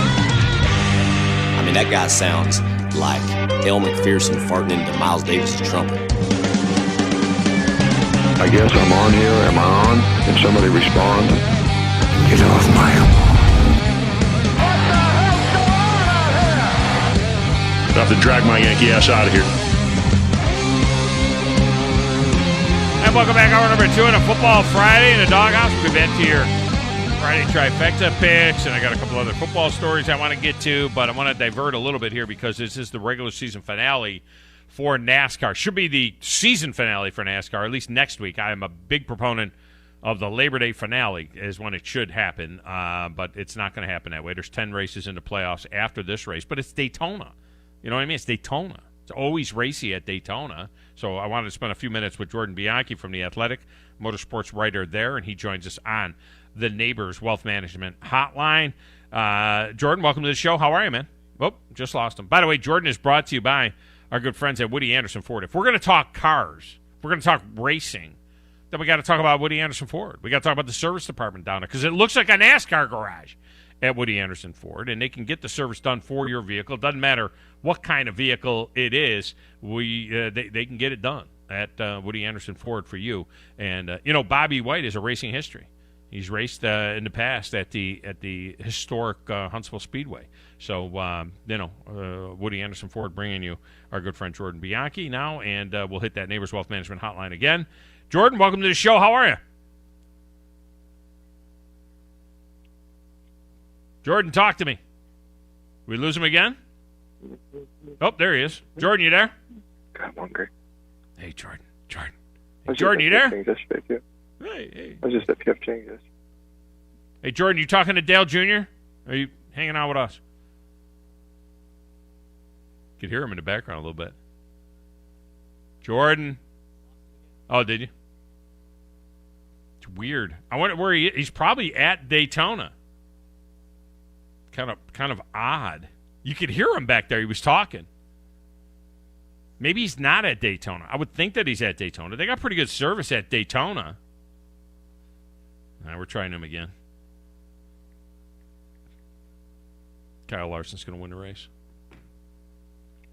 I mean, that guy sounds like El McPherson farting into Miles Davis' trumpet. I guess I'm on here. Am I on? Can somebody respond? Get off my I have to drag my Yankee ass out of here. And welcome back, hour number 2 on a Football Friday in the Doghouse. We'll be back to your Friday trifecta picks, and I got a couple other football stories I want to get to, but I want to divert a little bit here because this is the regular season finale for NASCAR. Should be the season finale for NASCAR, at least next week. I am a big proponent of the Labor Day finale is when it should happen, but it's not going to happen that way. There's 10 races in the playoffs after this race, but it's Daytona. You know what I mean? It's Daytona. It's always racy at Daytona. So I wanted to spend a few minutes with Jordan Bianchi from the Athletic, motorsports writer there, and he joins us on the Neighbors Wealth Management Hotline. Jordan, welcome to the show. How are you, man? Oh, just lost him. By the way, Jordan is brought to you by our good friends at Woody Anderson Ford. If we're going to talk cars, if we're going to talk racing, then we got to talk about Woody Anderson Ford. We got to talk about the service department down there because it looks like a NASCAR garage at Woody Anderson Ford, and they can get the service done for your vehicle. It doesn't matter what kind of vehicle it is. They can get it done at Woody Anderson Ford for you. And Bobby White is a racing history. He's raced in the past at the historic Huntsville Speedway. So Woody Anderson Ford bringing you our good friend Jordan Bianchi now, and we'll hit that Neighbors Wealth Management Hotline again. Jordan, welcome to the show. How are you? Jordan, talk to me. We lose him again? Oh, there he is. Jordan, you there? I'm hungry. Hey, Jordan. Hey, Jordan, you there? Hey. I was just at PF Changes. Hey, Jordan, you talking to Dale Jr.? Are you hanging out with us? You could hear him in the background a little bit. Jordan. Oh, did you? It's weird. I wonder where he is. He's probably at Daytona. Kind of odd. You could hear him back there. He was talking. Maybe he's not at Daytona. I would think that he's at Daytona. They got pretty good service at Daytona. All right, we're trying him again. Kyle Larson's going to win the race.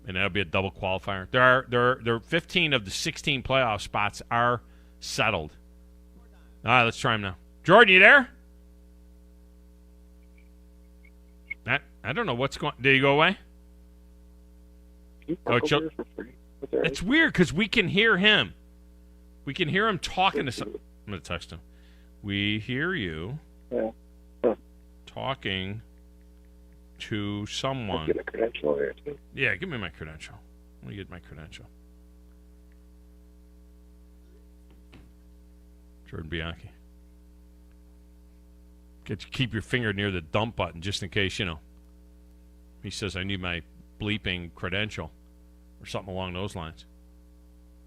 And that'll be a double qualifier. There are 15 of the 16 playoff spots are settled. All right, let's try him now. Jordan, you there? I don't know what's going on. Did he go away? It's weird because we can hear him. We can hear him talking to some. I'm going to text him. We hear you talking to someone. Get a credential there, too. Yeah, give me my credential. Let me get my credential. Jordan Bianchi. Keep your finger near the dump button just in case, he says I need my bleeping credential or something along those lines.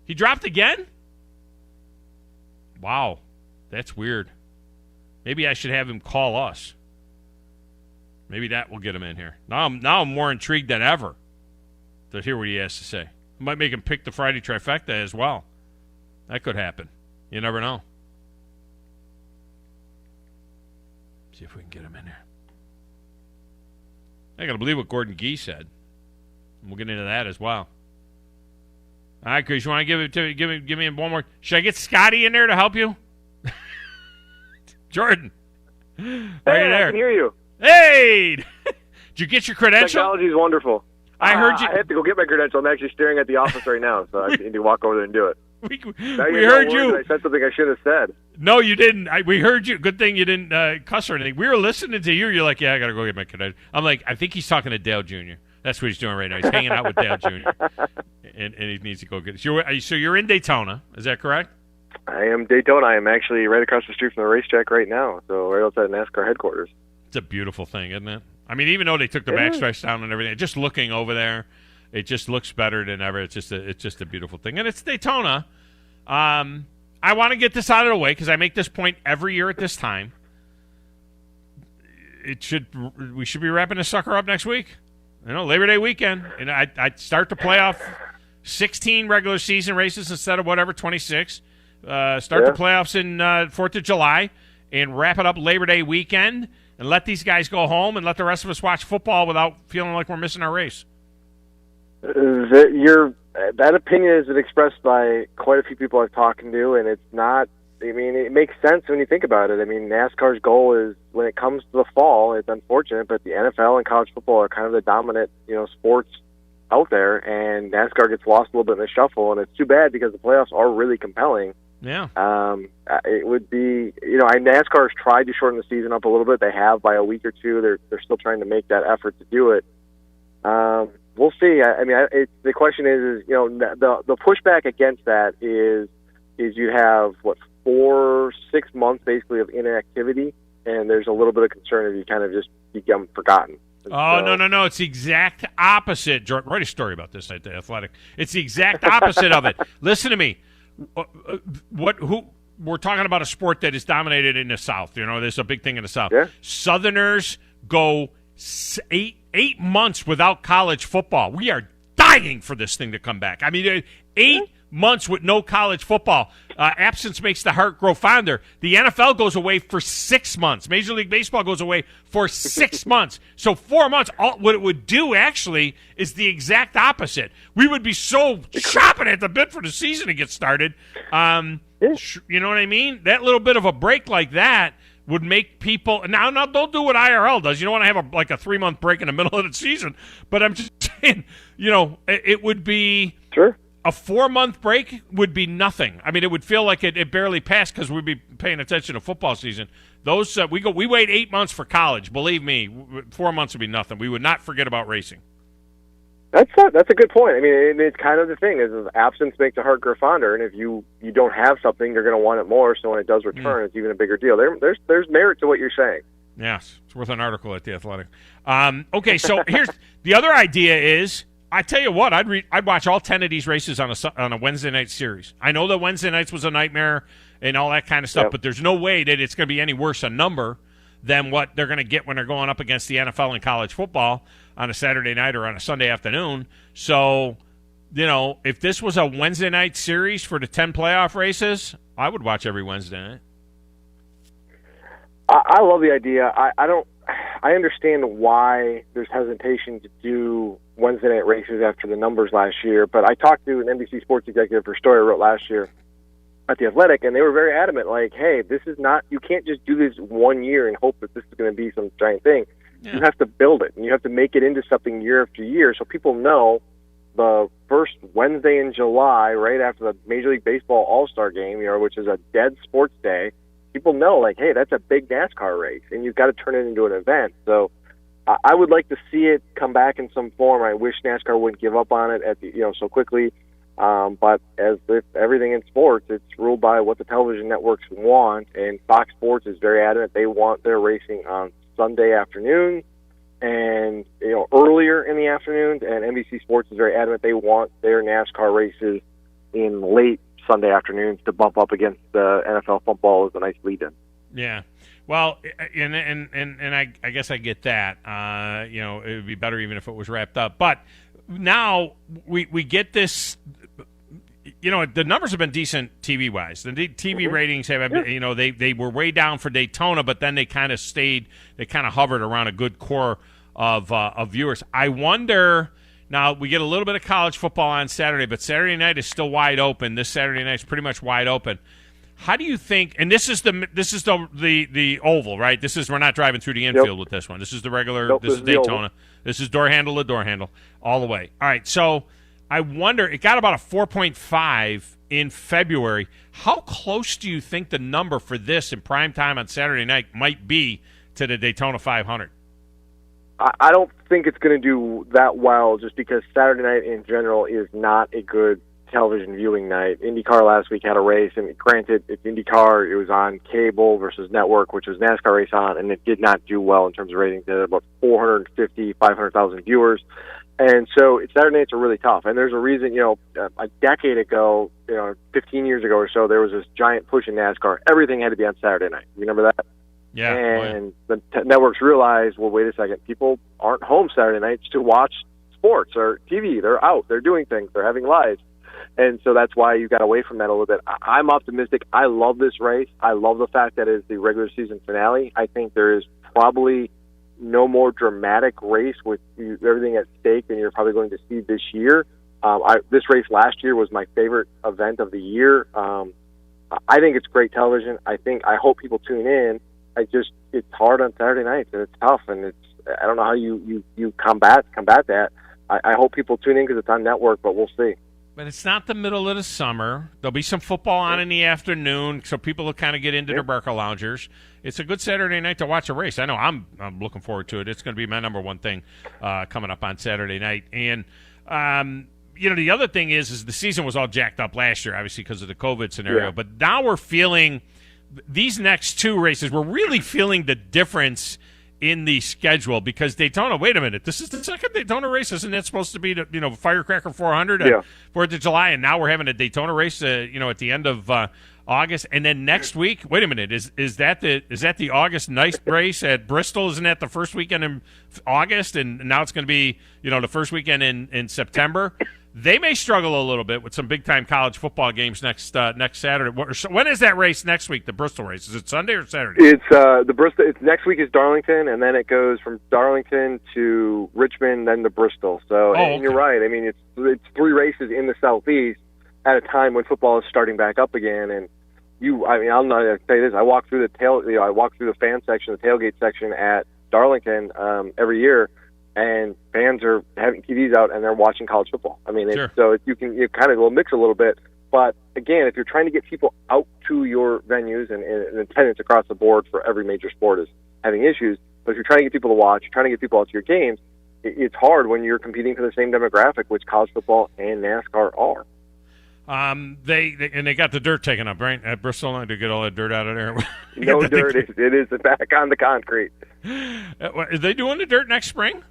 He dropped again? Wow. That's weird. Maybe I should have him call us. Maybe that will get him in here. Now I'm more intrigued than ever to hear what he has to say. It might make him pick the Friday trifecta as well. That could happen. You never know. See if we can get him in there. I got to believe what Gordon Gee said. We'll get into that as well. All right, Chris, you want to give me one more? Should I get Scotty in there to help you? Jordan. Are you there? I can hear you. Hey! Did you get your credential? Technology is wonderful. I heard you. I have to go get my credential. I'm actually staring at the office right now, so I need to walk over there and do it. We heard you. I said something I should have said. No, you didn't. We heard you. Good thing you didn't cuss or anything. We were listening to you. You're like, yeah, I got to go get my credential. I'm like, I think he's talking to Dale Jr. That's what he's doing right now. He's hanging out with Dale Jr. and he needs to go get it. So you're in Daytona. Is that correct? I am Daytona. I am actually right across the street from the racetrack right now, so right outside NASCAR headquarters. It's a beautiful thing, isn't it? I mean, even though they took the backstretch down and everything, just looking over there, it just looks better than ever. It's just a beautiful thing, and it's Daytona. I want to get this out of the way because I make this point every year at this time. We should be wrapping this sucker up next week. Labor Day weekend, and I start the playoff 16 regular season races instead of 26. Start the playoffs in 4th of July and wrap it up Labor Day weekend and let these guys go home and let the rest of us watch football without feeling like we're missing our race. That opinion has been expressed by quite a few people I've talked to, and it's not. I mean, it makes sense when you think about it. I mean, NASCAR's goal is when it comes to the fall. It's unfortunate, but the NFL and college football are kind of the dominant, sports out there, and NASCAR gets lost a little bit in the shuffle, and it's too bad because the playoffs are really compelling. Yeah. It would be, NASCAR has tried to shorten the season up a little bit. They have by a week or two. They're still trying to make that effort to do it. We'll see. The question is the pushback against that is you have 4-6 months basically of inactivity, and there's a little bit of concern if you kind of just become forgotten. Oh, no. It's the exact opposite. Jordan, write a story about this at the Athletic. It's the exact opposite of it. Listen to me. We're talking about a sport that is dominated in the South. There's a big thing in the South. Yeah. Southerners go 8 months without college football. We are dying for this thing to come back. I mean, 8 months with no college football. Absence makes the heart grow fonder. The NFL goes away for 6 months. Major League Baseball goes away for 6 months. So 4 months, what it would do actually is the exact opposite. We would be so chopping at the bit for the season to get started. You know what I mean? That little bit of a break like that would make people now don't do what IRL does. You don't want to have a 3-month break in the middle of the season. But I'm just saying, it would be sure. A 4-month break would be nothing. I mean, it would feel like it barely passed because we'd be paying attention to football season. Those we wait 8 months for college. Believe me, 4 months would be nothing. We would not forget about racing. That's a good point. I mean, it's kind of the thing is absence makes the heart grow fonder, and if you don't have something, you're going to want it more. So when it does return, it's even a bigger deal. There's merit to what you're saying. Yes, it's worth an article at the Athletic. Okay, so here's the other idea is. I tell you what, I'd watch all 10 of these races on a Wednesday night series. I know that Wednesday nights was a nightmare and all that kind of stuff, but there's no way that it's going to be any worse a number than what they're going to get when they're going up against the NFL and college football on a Saturday night or on a Sunday afternoon. So, if this was a Wednesday night series for the 10 playoff races, I would watch every Wednesday night. I love the idea. I understand why there's hesitation to do Wednesday night races after the numbers last year, but I talked to an NBC Sports executive for a story I wrote last year at the Athletic, and they were very adamant, like, hey, this is not, you can't just do this 1 year and hope that this is going to be some giant thing. Yeah. You have to build it, and you have to make it into something year after year so people know the first Wednesday in July, right after the Major League Baseball All-Star Game, which is a dead sports day, people know, like, hey, that's a big NASCAR race, and you've got to turn it into an event. So I would like to see it come back in some form. I wish NASCAR wouldn't give up on it so quickly. But as with everything in sports, it's ruled by what the television networks want, and Fox Sports is very adamant they want their racing on Sunday afternoon and earlier in the afternoons, and NBC Sports is very adamant they want their NASCAR races in late Sunday afternoons to bump up against the NFL football as a nice lead-in. Yeah. Well, and I guess I get that. It would be better even if it was wrapped up. But now we get this. The numbers have been decent TV-wise. The TV ratings have, they were way down for Daytona, but then they kind of hovered around a good core of viewers. I wonder. Now, we get a little bit of college football on Saturday, but Saturday night is still wide open. This Saturday night is pretty much wide open. How do you think? And this is the oval, right? We're not driving through the infield with this one. This is the regular. Nope, this is Daytona. This is door handle to door handle all the way. All right. So I wonder. It got about a 4.5 in February. How close do you think the number for this in prime time on Saturday night might be to the Daytona 500? I don't think it's going to do that well, just because Saturday night in general is not a good television viewing night. IndyCar last week had a race, and granted, it's IndyCar. It was on cable versus network, which was NASCAR race on, and it did not do well in terms of ratings. It had about 500,000 viewers. And so Saturday nights are really tough. And there's a reason, a decade ago, 15 years ago or so, there was this giant push in NASCAR. Everything had to be on Saturday night. You remember that? Yeah. And the networks realized, well, wait a second, people aren't home Saturday nights to watch sports or TV. They're out. They're doing things. They're having lives. And so that's why you got away from that a little bit. I'm optimistic. I love this race. I love the fact that it's the regular season finale. I think there is probably no more dramatic race with everything at stake than you're probably going to see this year. This race last year was my favorite event of the year. I think it's great television. I hope people tune in. It's hard on Saturday nights, and it's tough, and I don't know how you combat that. I hope people tune in because it's on network, but we'll see. But it's not the middle of the summer. There'll be some football on in the afternoon, so people will kind of get into their Barca loungers. It's a good Saturday night to watch a race. I know I'm looking forward to it. It's going to be my number one thing coming up on Saturday night. And the other thing is the season was all jacked up last year, obviously because of the COVID scenario. Yeah. But now we're feeling these next two races. We're really feeling the difference in the schedule, because Daytona, wait a minute, this is the second Daytona race. Isn't it supposed to be the Firecracker 400 on 4th of July, and now we're having a Daytona race at the end of August, and then next week, wait a minute, is that the August night race at Bristol? Isn't that the first weekend in August, and now it's going to be the first weekend in September? They may struggle a little bit with some big-time college football games next Saturday. When is that race next week, the Bristol race? Is it Sunday or Saturday? It's the Bristol. It's next week is Darlington, and then it goes from Darlington to Richmond, then to Bristol. So, and you're right. I mean, it's three races in the Southeast at a time when football is starting back up again. And I'll not say this. I walk through the fan section, the tailgate section at Darlington every year. And fans are having TVs out and they're watching college football. I mean, sure. So you kind of will mix a little bit. But again, if you're trying to get people out to your venues, and attendance across the board for every major sport is having issues, but if you're trying to get people to watch, you're trying to get people out to your games, it's hard when you're competing for the same demographic, which college football and NASCAR are. They got the dirt taken up, right, at Bristol, to get all that dirt out of there. No dirt. It is back on the concrete. Are they doing the dirt next spring?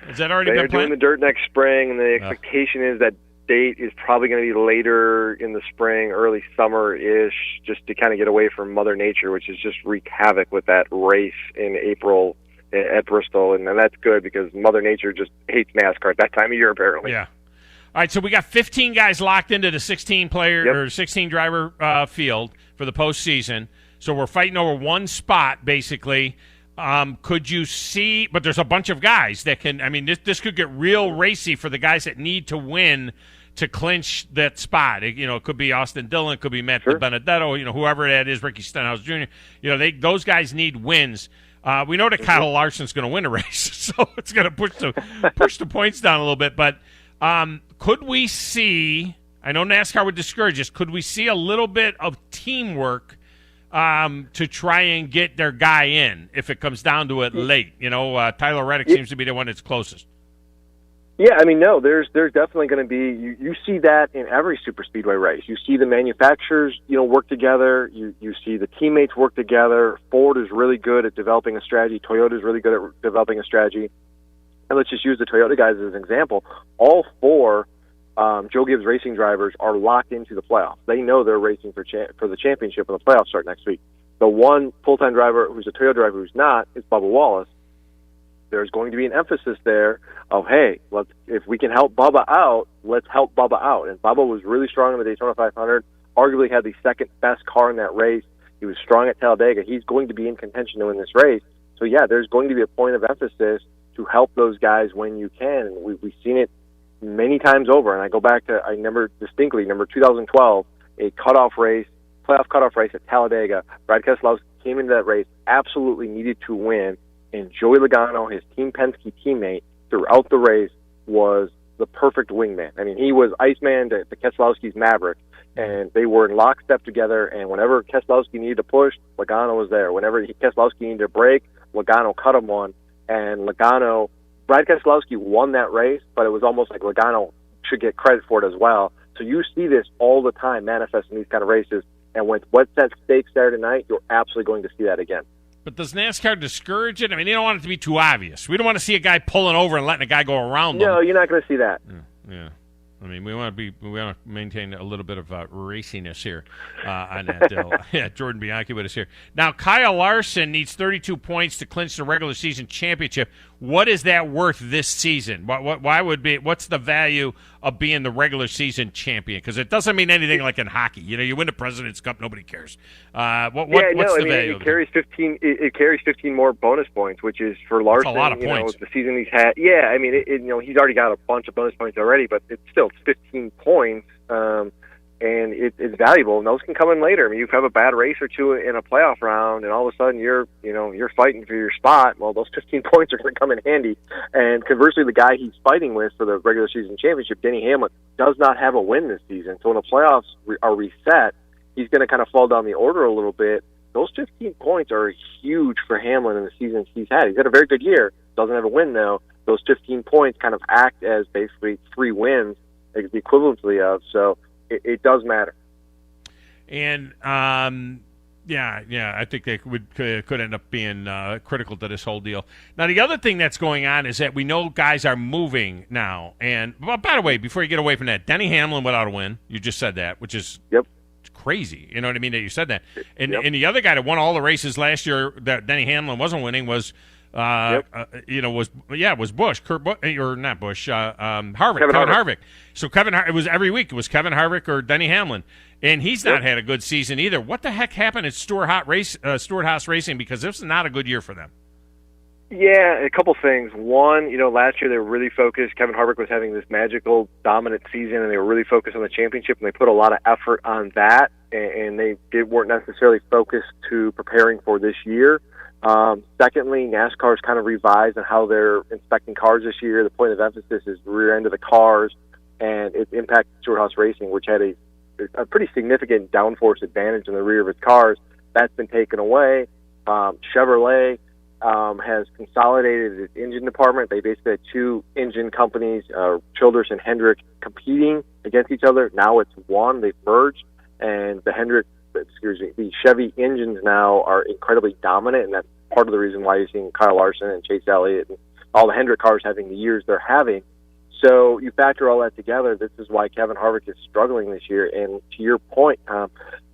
Is that already been planned? They're doing the dirt next spring, and the expectation is that date is probably going to be later in the spring, early summer-ish, just to kind of get away from Mother Nature, which has just wreaked havoc with that race in April at Bristol. And that's good, because Mother Nature just hates NASCAR at that time of year, apparently. Yeah. All right, so we got 15 guys locked into the 16-player or 16-driver field for the postseason. So we're fighting over one spot, basically. Could you see, but there's a bunch of guys that can, this could get real racy for the guys that need to win to clinch that spot. It could be Austin Dillon, it could be Matt Benedetto, whoever that is, Ricky Stenhouse Jr. Those guys need wins. We know that Kyle Larson's going to win a race, so it's going to push the points down a little bit. But Could we see, I know NASCAR would discourage us, could we see a little bit of teamwork to try and get their guy in if it comes down to it late? Tyler Reddick seems to be the one that's closest. Yeah, I mean, no, there's definitely going to be, you see that in every super speedway race. You see the manufacturers, work together. You see the teammates work together. Ford is really good at developing a strategy. Toyota is really good at developing a strategy. And let's just use the Toyota guys as an example. All 4 Joe Gibbs Racing drivers are locked into the playoffs. They know they're racing for the championship when the playoffs start next week. The one full-time driver who's a Toyota driver who's not is Bubba Wallace. There's going to be an emphasis there of, hey, if we can help Bubba out, let's help Bubba out. And Bubba was really strong in the Daytona 500, arguably had the second best car in that race. He was strong at Talladega. He's going to be in contention to win this race. So, yeah, there's going to be a point of emphasis to help those guys when you can. And we've seen it many times over. And I go back to, I remember distinctly, 2012, a playoff cutoff race at Talladega. Brad Keselowski came into that race, absolutely needed to win. And Joey Logano, his Team Penske teammate, throughout the race was the perfect wingman. I mean, he was Iceman to Keselowski's Maverick, and they were in lockstep together, and whenever Keselowski needed to push, Logano was there. Whenever Keselowski needed to break, Logano cut him one, and Brad Keselowski won that race, but it was almost like Logano should get credit for it as well. So you see this all the time manifest in these kind of races, and with what's at stake Saturday night, you're absolutely going to see that again. But does NASCAR discourage it? I mean, they don't want it to be too obvious. We don't want to see a guy pulling over and letting a guy go around them. No, you're not going to see that. Yeah. I mean, we want to maintain a little bit of raciness here on that deal. Yeah, Jordan Bianchi with us here. Now, Kyle Larson needs 32 points to clinch the regular season championship. What is that worth this season? What's the value of being the regular season champion? Because it doesn't mean anything like in hockey. You win the President's Cup, nobody cares. What's the value? It carries 15. It carries 15 more bonus points, which is for Larson. That's a lot of points. The season he's had. Yeah, I mean, he's already got a bunch of bonus points already, but it's still 15 points, and it's valuable. And those can come in later. I mean, you have a bad race or two in a playoff round, and all of a sudden you're fighting for your spot. Well, those 15 points are going to come in handy. And conversely, the guy he's fighting with for the regular season championship, Denny Hamlin, does not have a win this season. So when the playoffs are reset, he's going to kind of fall down the order a little bit. Those 15 points are huge for Hamlin in the seasons he's had. He's had a very good year. Doesn't have a win, though. Those 15 points kind of act as basically 3 wins, the equivalently of. So it does matter. And I think they could end up being critical to this whole deal. Now, the other thing that's going on is that we know guys are moving now. And by the way, before you get away from that, Denny Hamlin without a win. You just said that, which is crazy. You know what I mean? That you said that. And the other guy that won all the races last year that Denny Hamlin wasn't winning was. Was Busch, or not Busch, Harvick, Kevin Harvick. So it was every week. It was Kevin Harvick or Denny Hamlin, and he's not had a good season either. What the heck happened at Stewart-Haas Racing? Because this is not a good year for them. Yeah, a couple things. One, last year they were really focused. Kevin Harvick was having this magical, dominant season, and they were really focused on the championship, and they put a lot of effort on that, and they weren't necessarily focused to preparing for this year. Secondly, NASCAR's kind of revised on how they're inspecting cars this year. The point of emphasis is rear end of the cars, and it's impacted Stewart-Haas Racing, which had a pretty significant downforce advantage in the rear of its cars. That's been taken away. Chevrolet has consolidated its engine department. They basically had 2 engine companies, Childress and Hendrick, competing against each other. Now it's one. They've merged, and the Chevy engines now are incredibly dominant, and that's part of the reason why you're seeing Kyle Larson and Chase Elliott and all the Hendrick cars having the years they're having. So you factor all that together, this is why Kevin Harvick is struggling this year. And to your point,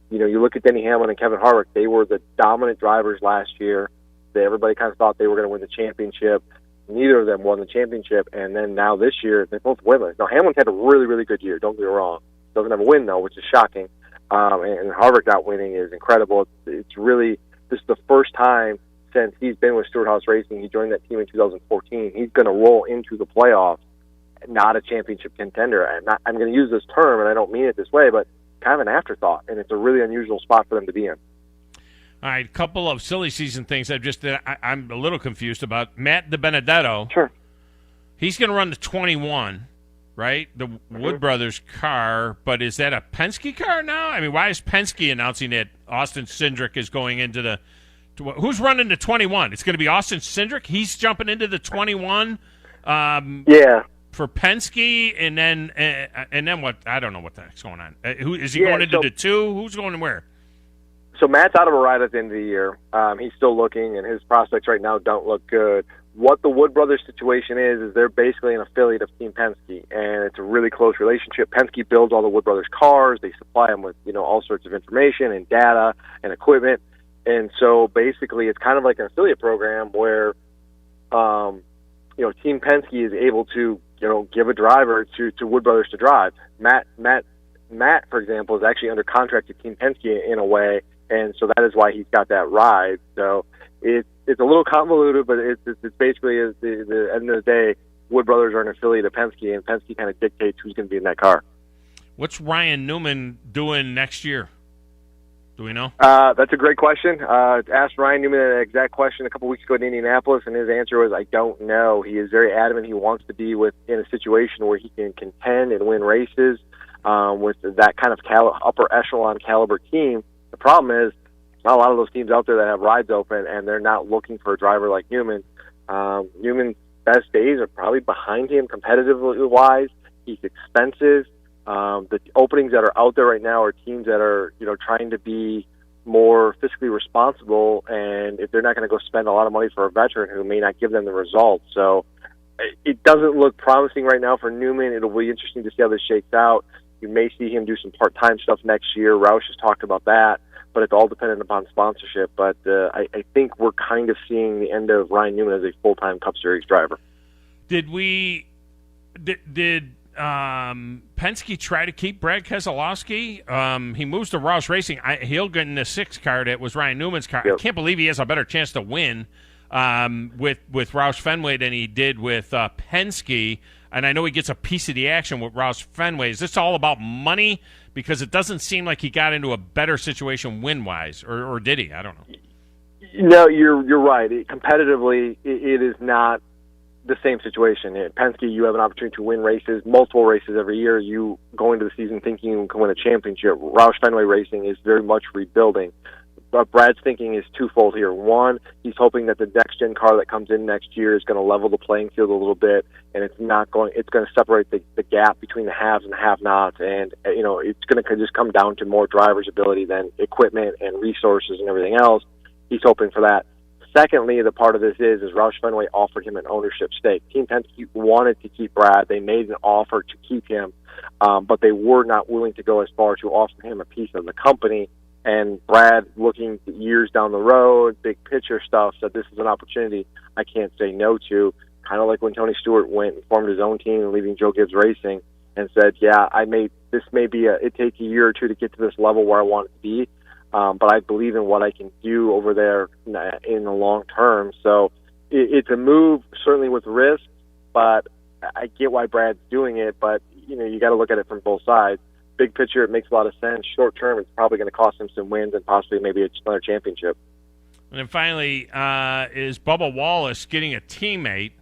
you look at Denny Hamlin and Kevin Harvick, they were the dominant drivers last year. Everybody kind of thought they were going to win the championship. Neither of them won the championship, and then now this year, they're both winless. Now, Hamlin's had a really, really good year, don't get me wrong. Doesn't have a win, though, which is shocking. And Harvick not winning is incredible. It's really, this is the first time since he's been with Stewart-Haas Racing. He joined that team in 2014. He's going to roll into the playoffs, not a championship contender. I'm going to use this term, and I don't mean it this way, but kind of an afterthought, and it's a really unusual spot for them to be in. All right, a couple of silly season things I'm a little confused about. Matt DiBenedetto. Sure. He's going to run the 21. right? The Wood Brothers car, but is that a Penske car now? I mean, why is Penske announcing that Austin Cindric is going into the who's running the 21? It's going to be Austin Cindric. He's jumping into the 21. For Penske, and then what? I don't know what the heck's going on. Who is he going into the 2? Who's going where? So Matt's out of a ride at the end of the year. He's still looking, and his prospects right now don't look good. What the Wood Brothers situation is they're basically an affiliate of Team Penske, and it's a really close relationship. Penske builds all the Wood Brothers cars. They supply them with all sorts of information and data and equipment, and so basically it's kind of like an affiliate program where Team Penske is able to give a driver to Wood Brothers to drive. Matt, for example, is actually under contract to Team Penske in a way, and so that is why he's got that ride. So it's a little convoluted, but it's basically at the end of the day, Wood Brothers are an affiliate of Penske, and Penske kind of dictates who's going to be in that car. What's Ryan Newman doing next year? Do we know? That's a great question. Asked Ryan Newman that exact question a couple weeks ago in Indianapolis, and his answer was, I don't know. He is very adamant he wants to be in a situation where he can contend and win races with that kind of upper echelon caliber team. The problem is, not a lot of those teams out there that have rides open, and they're not looking for a driver like Newman. Newman's best days are probably behind him competitively-wise. He's expensive. The openings that are out there right now are teams that are, trying to be more fiscally responsible, and if they're not going to go spend a lot of money for a veteran who may not give them the results. So it doesn't look promising right now for Newman. It'll be interesting to see how this shakes out. You may see him do some part-time stuff next year. Roush has talked about that, but it's all dependent upon sponsorship. But I think we're kind of seeing the end of Ryan Newman as a full-time Cup Series driver. Did Penske try to keep Brad Keselowski? He moves to Roush Racing. He'll get in the 6 car that was Ryan Newman's car. Yep. I can't believe he has a better chance to win with Roush Fenway than he did with Penske. And I know he gets a piece of the action with Roush Fenway. Is this all about money? Because it doesn't seem like he got into a better situation win-wise, or did he? I don't know. No, you're right. Competitively, it is not the same situation. At Penske, you have an opportunity to win races, multiple races every year. You go into the season thinking you can win a championship. Roush Fenway Racing is very much rebuilding. But Brad's thinking is twofold here. One, he's hoping that the next-gen car that comes in next year is going to level the playing field a little bit, and it's going to separate the gap between the haves and the have-nots, and it's going to just come down to more drivers' ability than equipment and resources and everything else. He's hoping for that. Secondly, the part of this is Roush Fenway offered him an ownership stake. Team Penske wanted to keep Brad. They made an offer to keep him, but they were not willing to go as far to offer him a piece of the company. And Brad, looking years down the road, big picture stuff, said this is an opportunity I can't say no to. Kind of like when Tony Stewart went and formed his own team, leaving Joe Gibbs Racing, and said, "Yeah, this may be it takes a year or two to get to this level where I want it to be, but I believe in what I can do over there in the long term." So it's a move certainly with risk, but I get why Brad's doing it. But you got to look at it from both sides. Big picture, it makes a lot of sense. Short term, it's probably going to cost him some wins and possibly maybe another championship. And then finally, is Bubba Wallace getting a teammate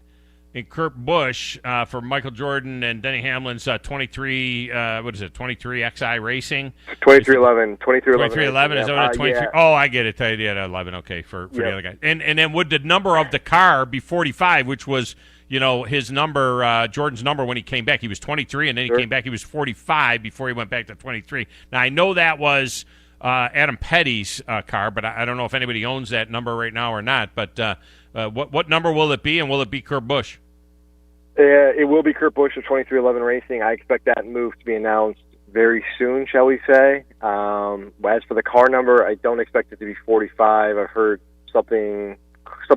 in Kurt Busch for Michael Jordan and Denny Hamlin's 23 XI Racing? 2311. 2311, is that what 23? Yeah. Oh, I get it. Yeah, 11, okay, for the other guy. And then would the number of the car be 45, which was his number, Jordan's number when he came back? He was 23, and then he came back. He was 45 before he went back to 23. Now, I know that was Adam Petty's car, but I don't know if anybody owns that number right now or not. But what number will it be, and will it be Kurt Busch? It will be Kurt Busch of 2311 Racing. I expect that move to be announced very soon, shall we say. As for the car number, I don't expect it to be 45. I've heard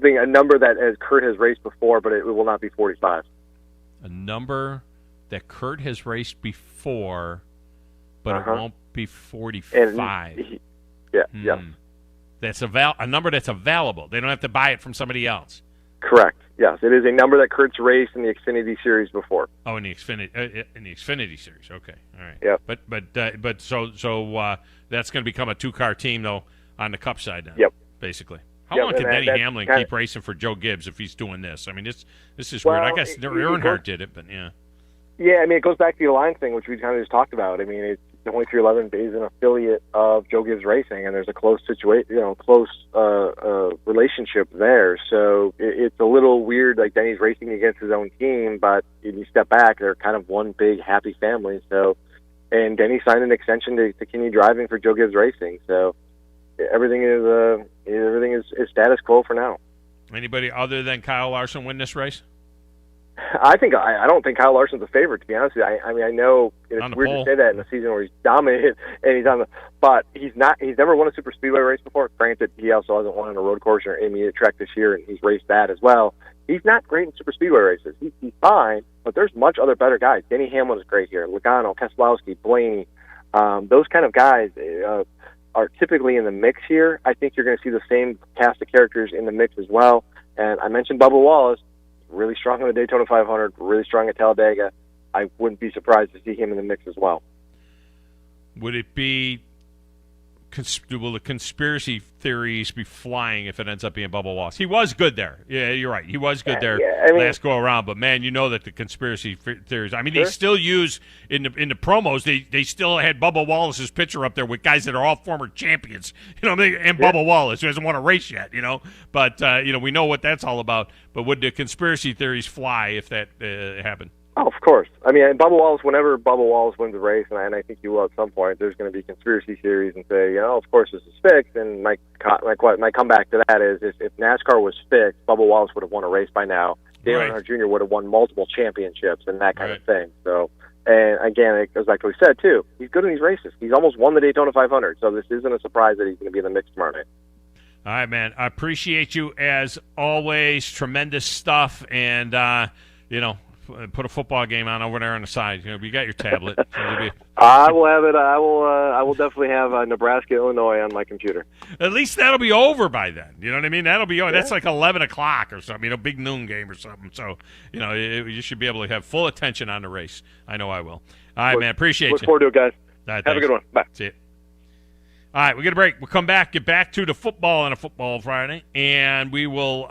a number that as Kurt has raced before, but it will not be 45. A number that Kurt has raced before, but it won't be 45. Yeah. That's a number that's available. They don't have to buy it from somebody else. Correct. Yes, it is a number that Kurt's raced in the Xfinity Series before. Oh, in the Xfinity Series. Okay, all right. Yeah. But so that's going to become a 2-car team though on the Cup side now. Yep. Basically. How long can Denny Hamlin keep racing for Joe Gibbs if he's doing this? I mean, this is weird. I guess Earnhardt did it, but yeah. Yeah, I mean, it goes back to the Alliance thing, which we kind of just talked about. I mean, it's 2311 is an affiliate of Joe Gibbs Racing, and there's a close relationship there. So it's a little weird. Like, Denny's racing against his own team, but if you step back, they're kind of one big happy family. So, and Denny signed an extension to continue driving for Joe Gibbs Racing. So everything is status quo for now. Anybody other than Kyle Larson win this race? I don't think Kyle Larson's a favorite, to be honest with you. I mean, I know it's weird to say that in a season where he's dominated and he's on but he's not. He's never won a super speedway race before. Granted, he also hasn't won on a road course or intermediate track this year, and he's raced that as well. He's not great in super speedway races. He's fine, but there's much other better guys. Denny Hamlin is great here. Logano, Keselowski, Blaney, those kind of guys are typically in the mix here. I think you're going to see the same cast of characters in the mix as well. And I mentioned Bubba Wallace. Really strong on the Daytona 500, really strong at Talladega. I wouldn't be surprised to see him in the mix as well. Will the conspiracy theories be flying if it ends up being Bubba Wallace? He was good there. Yeah, you're right. He was good there last go around. But, man, you know that the conspiracy theories, I mean, they still use in the promos, they still had Bubba Wallace's picture up there with guys that are all former champions, and Bubba Wallace, who hasn't won a race yet, But, we know what that's all about. But would the conspiracy theories fly if that happened? Oh, of course. I mean, Bubba Wallace, whenever Bubba Wallace wins a race, and I think he will at some point, there's going to be conspiracy theories and say, of course this is fixed. And my comeback to that is if NASCAR was fixed, Bubba Wallace would have won a race by now. Dale Earnhardt Jr. would have won multiple championships and that kind of thing. So, and again, it goes back to what we said, too. He's good in these races. He's almost won the Daytona 500, so this isn't a surprise that he's going to be in the mix tomorrow night. All right, man. I appreciate you as always. Tremendous stuff. And, put a football game on over there on the side. You got your tablet. I will have it. I will definitely have Nebraska, Illinois on my computer. At least that'll be over by then. You know what I mean? That'll be over. That's like 11 o'clock or something. Big noon game or something. So, you should be able to have full attention on the race. I know I will. All right, man. Appreciate you. Look forward to it, guys. Right, have a good one. Bye. See you. All right, we're going to break. We'll come back, get back to the football on a Football Friday, and we will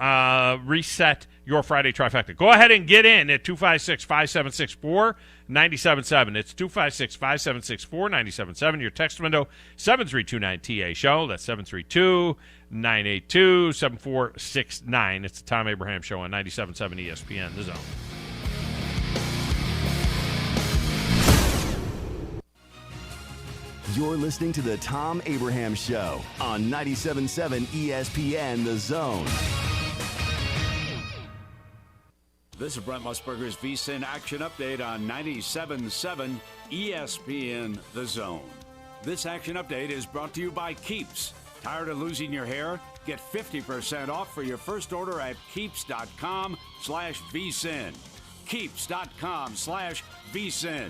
reset your Friday trifecta. Go ahead and get in at 256-5764-977. It's 256-5764-977. Your text window, 732-9TA-SHOW. That's 732-982-7469. It's the Thom Abraham Show on 97.7 ESPN, The Zone. You're listening to the Thom Abraham Show on 97.7 ESPN, The Zone. This is Brent Musburger's VSiN Action Update on 97.7 ESPN, The Zone. This Action Update is brought to you by Keeps. Tired of losing your hair? Get 50% off for your first order at Keeps.com/VSiN. Keeps.com/VSiN.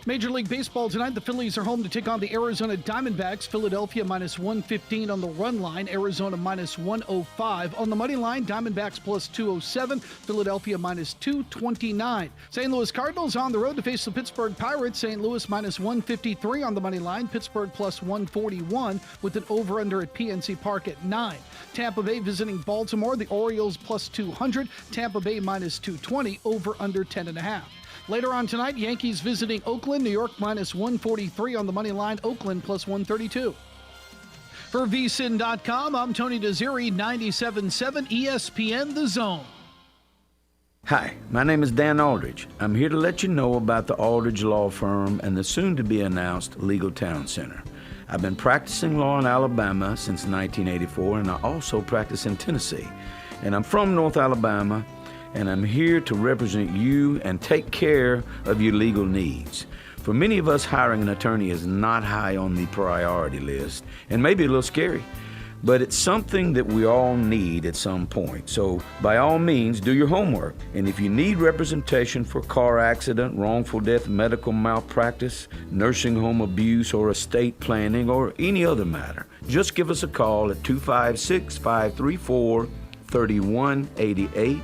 Major League Baseball tonight, the Phillies are home to take on the Arizona Diamondbacks. Philadelphia -115 on the run line. Arizona -105 on the money line. Diamondbacks +207. Philadelphia -229. St. Louis Cardinals on the road to face the Pittsburgh Pirates. St. Louis -153 on the money line. Pittsburgh +141 with an over-under at PNC Park at 9. Tampa Bay visiting Baltimore. The Orioles +200. Tampa Bay -220. Over-under 10.5. Later on tonight, Yankees visiting Oakland. New York -143 on the money line. Oakland +132. For VSiN.com, I'm Tony Desiri, 97.7 ESPN, The Zone. Hi, my name is Dan Aldridge. I'm here to let you know about the Aldridge Law Firm and the soon-to-be-announced Legal Town Center. I've been practicing law in Alabama since 1984, and I also practice in Tennessee. And I'm from North Alabama, and I'm here to represent you and take care of your legal needs. For many of us, hiring an attorney is not high on the priority list, and maybe a little scary, but it's something that we all need at some point. So by all means, do your homework. And if you need representation for car accident, wrongful death, medical malpractice, nursing home abuse, or estate planning, or any other matter, just give us a call at 256-534-3188.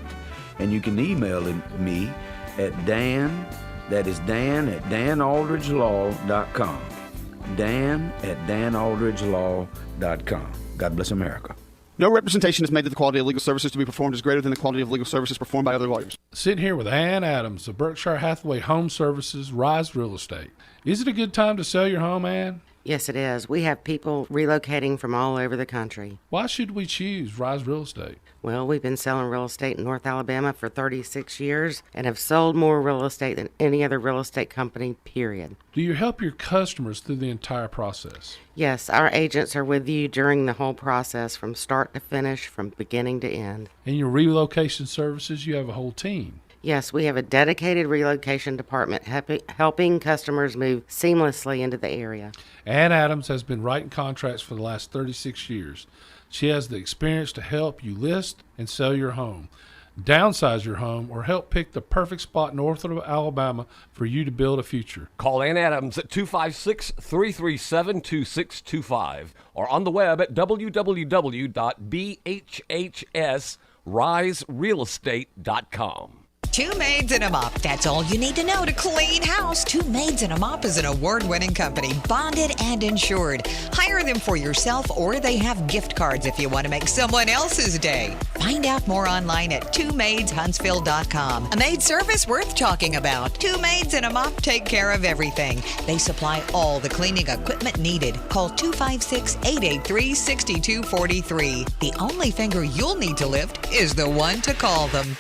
And you can email me at Dan, that is Dan at danaldridgelaw.com. Dan at danaldridgelaw.com. God bless America. No representation is made that the quality of legal services to be performed is greater than the quality of legal services performed by other lawyers. Sitting here with Ann Adams of Berkshire Hathaway Home Services, Rise Real Estate. Is it a good time to sell your home, Ann? Yes, it is. We have people relocating from all over the country. Why should we choose Rise Real Estate? Well, we've been selling real estate in North Alabama for 36 years and have sold more real estate than any other real estate company, period. Do you help your customers through the entire process? Yes, our agents are with you during the whole process from start to finish, from beginning to end. In your relocation services, you have a whole team. Yes, we have a dedicated relocation department helping customers move seamlessly into the area. Ann Adams has been writing contracts for the last 36 years. She has the experience to help you list and sell your home, downsize your home, or help pick the perfect spot north of Alabama for you to build a future. Call Ann Adams at 256-337-2625 or on the web at www.bhhsriserealestate.com. Two Maids and a Mop. That's all you need to know to clean house. Two Maids and a Mop is an award-winning company, bonded and insured. Hire them for yourself, or they have gift cards if you want to make someone else's day. Find out more online at twomaidshuntsville.com. A maid service worth talking about. Two Maids and a Mop take care of everything. They supply all the cleaning equipment needed. Call 256-883-6243. The only finger you'll need to lift is the one to call them.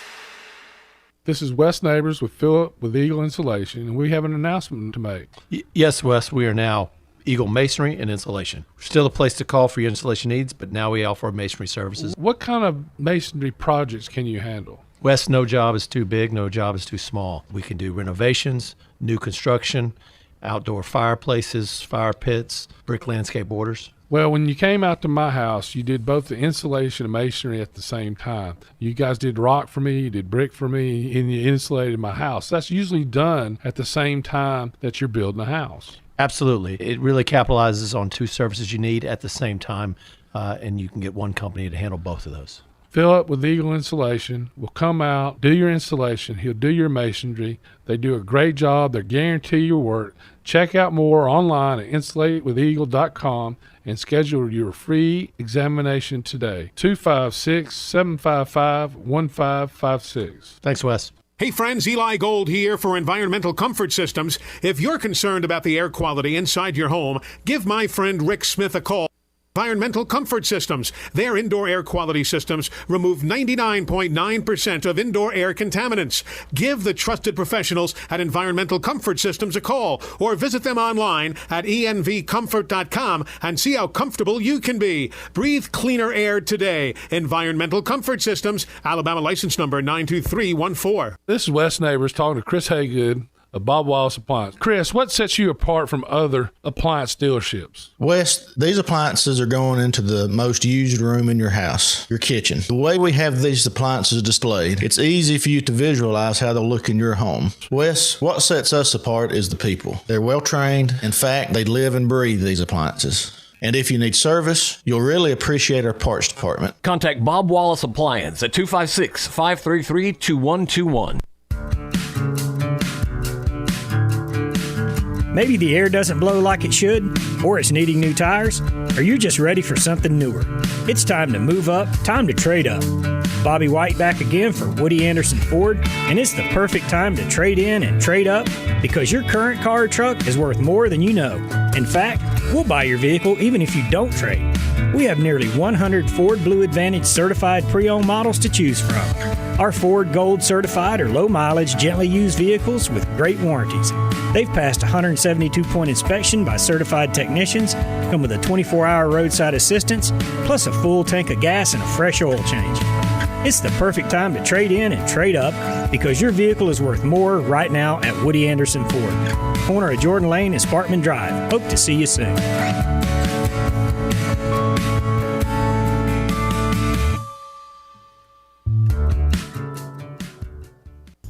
This is Wes Neighbors with Philip with Eagle Insulation, and we have an announcement to make. Yes, Wes, we are now Eagle Masonry and Insulation. We're still a place to call for your insulation needs, but now we offer masonry services. What kind of masonry projects can you handle? Wes, no job is too big, no job is too small. We can do renovations, new construction, outdoor fireplaces, fire pits, brick landscape borders. Well, when you came out to my house, you did both the insulation and masonry at the same time. You guys did rock for me, you did brick for me, and you insulated my house. That's usually done at the same time that you're building a house. Absolutely. It really capitalizes on two services you need at the same time, and you can get one company to handle both of those. Philip with Eagle Insulation will come out, do your installation. He'll do your masonry. They do a great job. They guarantee your work. Check out more online at insulatedwitheagle.com and schedule your free examination today. 256-755-1556. Thanks, Wes. Hey friends, Eli Gold here for Environmental Comfort Systems. If you're concerned about the air quality inside your home, give my friend Rick Smith a call. Environmental Comfort Systems. Their indoor air quality systems remove 99.9% of indoor air contaminants. Give the trusted professionals at Environmental Comfort Systems a call or visit them online at envcomfort.com and see how comfortable you can be. Breathe cleaner air today. Environmental Comfort Systems, Alabama license number 92314. This is Wes Neighbors talking to Chris Haygood of Bob Wallace Appliance. Chris, what sets you apart from other appliance dealerships? Wes, these appliances are going into the most used room in your house, your kitchen. The way we have these appliances displayed, it's easy for you to visualize how they'll look in your home. Wes, what sets us apart is the people. They're well trained. In fact, they live and breathe these appliances. And if you need service, you'll really appreciate our parts department. Contact Bob Wallace Appliance at 256-533-2121. Maybe the air doesn't blow like it should, or it's needing new tires, or you're just ready for something newer. It's time to move up, time to trade up. Bobby White back again for Woody Anderson Ford, and it's the perfect time to trade in and trade up because your current car or truck is worth more than you know. In fact, we'll buy your vehicle even if you don't trade. We have nearly 100 Ford Blue Advantage certified pre-owned models to choose from. Our Ford Gold certified or low mileage, gently used vehicles with great warranties. They've passed a 172-point inspection by certified technicians, come with a 24-hour roadside assistance, plus a full tank of gas and a fresh oil change. It's the perfect time to trade in and trade up because your vehicle is worth more right now at Woody Anderson Ford. Corner of Jordan Lane and Sparkman Drive. Hope to see you soon.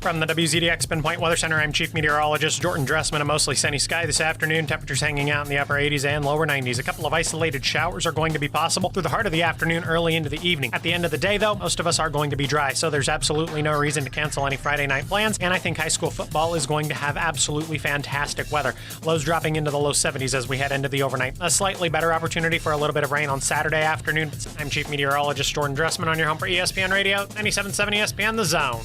From the WZDX Pinpoint Weather Center, I'm Chief Meteorologist Jordan Dressman. A mostly sunny sky this afternoon. Temperatures hanging out in the upper 80s and lower 90s. A couple of isolated showers are going to be possible through the heart of the afternoon, early into the evening. At the end of the day, though, most of us are going to be dry, so there's absolutely no reason to cancel any Friday night plans, and I think high school football is going to have absolutely fantastic weather. Lows dropping into the low 70s as we head into the overnight. A slightly better opportunity for a little bit of rain on Saturday afternoon. I'm Chief Meteorologist Jordan Dressman on your home for ESPN Radio, 97.7 ESPN The Zone.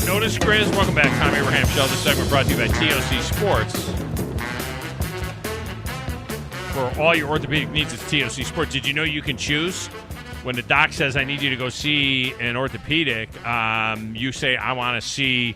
Notice, Grizz. Welcome back, Thom Abraham Show. This segment brought to you by TOC Sports. For all your orthopedic needs, it's TOC Sports. Did you know you can choose? When the doc says, I need you to go see an orthopedic, you say, I want to see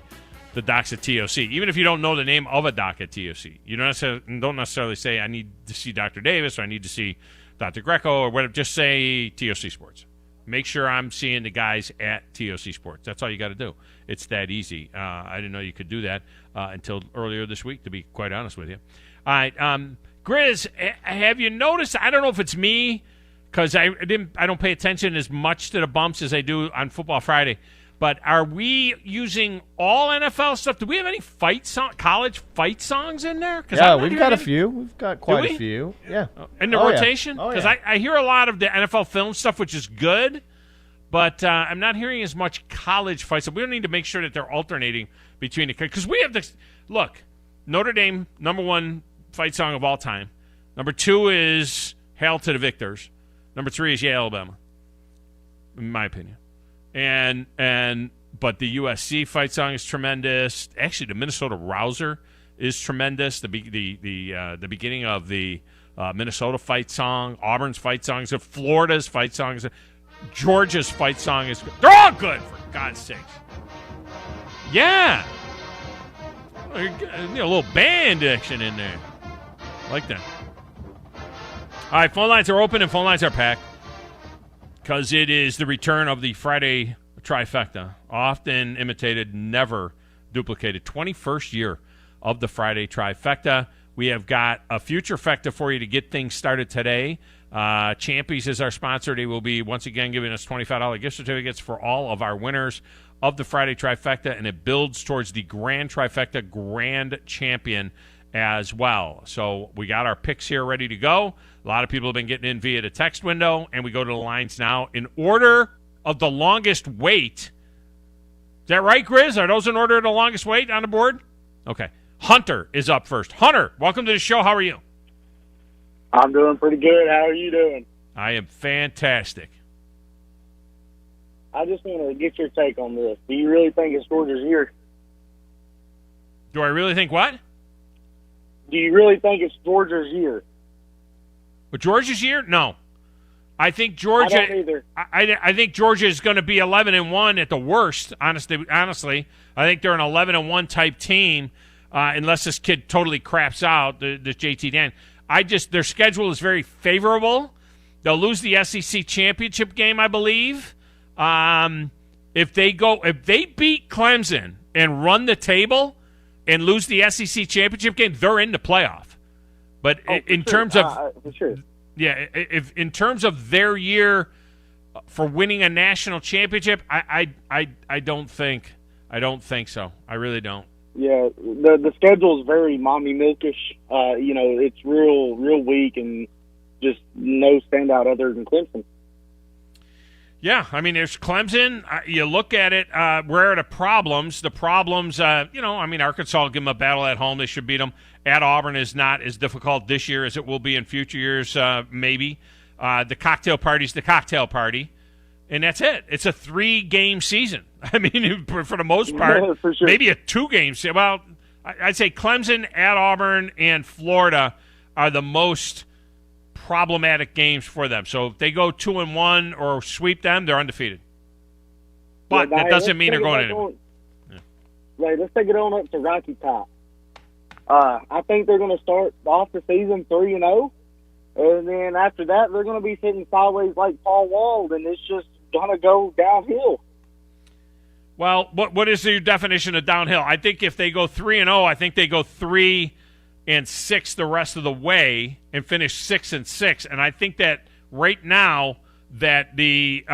the docs at TOC. Even if you don't know the name of a doc at TOC. You don't necessarily say, I need to see Dr. Davis or I need to see Dr. Greco or whatever. Just say TOC Sports. Make sure I'm seeing the guys at TOC Sports. That's all you got to do. It's that easy. I didn't know you could do that until earlier this week, to be quite honest with you. All right, Grizz, have you noticed? I don't know if it's me because I don't pay attention as much to the bumps as I do on Football Friday. But are we using all NFL stuff? Do we have any college fight songs in there? Yeah, we've got a few. We've got quite a few. Yeah. In the rotation? Yeah. Because I hear a lot of the NFL film stuff, which is good, but I'm not hearing as much college fight stuff. We don't need to make sure that they're alternating between the – because we have this – look, Notre Dame, number one fight song of all time. Number two is Hail to the Victors. Number three is Yeah, Alabama, in my opinion. But the USC fight song is tremendous. Actually, the Minnesota Rouser is tremendous. The beginning of the Minnesota fight song, Auburn's fight songs, Florida's fight songs, Georgia's fight song is. They're all good, for God's sakes. Yeah, a little band action in there, like that. All right, phone lines are open and phone lines are packed. Because it is the return of the Friday trifecta. Often imitated, never duplicated. 21st year of the Friday trifecta. We have got a future fecta for you to get things started today. Champies is our sponsor. They will be, once again, giving us $25 gift certificates for all of our winners of the Friday trifecta, and it builds towards the Grand Trifecta Grand Champion as well. So we got our picks here ready to go. A lot of people have been getting in via the text window, and we go to the lines now in order of the longest wait. Is that right, Grizz? Are those in order of the longest wait on the board? Okay. Hunter is up first. Hunter, welcome to the show. How are you? I'm doing pretty good. How are you doing? I am fantastic. I just want to get your take on this. Do you really think it's Georgia's year? Do I really think what? Do you really think it's Georgia's year? But Georgia's year? No. I think Georgia. I don't either. I think Georgia is going to be 11-1 at the worst. Honestly, I think they're an 11-1 type team, unless this kid totally craps out. This JT Dan. Their schedule is very favorable. They'll lose the SEC championship game, I believe. If they beat Clemson and run the table and lose the SEC championship game, they're in the playoff. But in terms of in terms of their year for winning a national championship, I don't think so. I really don't. Yeah, the schedule is very mommy milkish. It's real weak and just no standout other than Clemson. Yeah, I mean, there's Clemson. You look at it, where are the problems? The problems, Arkansas will give them a battle at home. They should beat them. At Auburn is not as difficult this year as it will be in future years, maybe. The cocktail party's the cocktail party, and that's it. It's a 3-game season. I mean, for the most part, yeah, for sure. Maybe a 2-game season. Well, I'd say Clemson, at Auburn, and Florida are the most problematic games for them. So if they go 2-1 or sweep them, they're undefeated. But that doesn't mean they're going anywhere. Right, let's take it on up to Rocky Top. I think they're going to start off the season 3-0. And then after that, they're going to be sitting sideways like Paul Wald, and it's just going to go downhill. Well, what is your definition of downhill? I think if they go 3-0, I think they go 3-6 the rest of the way and finish 6-6. And I think that right now that the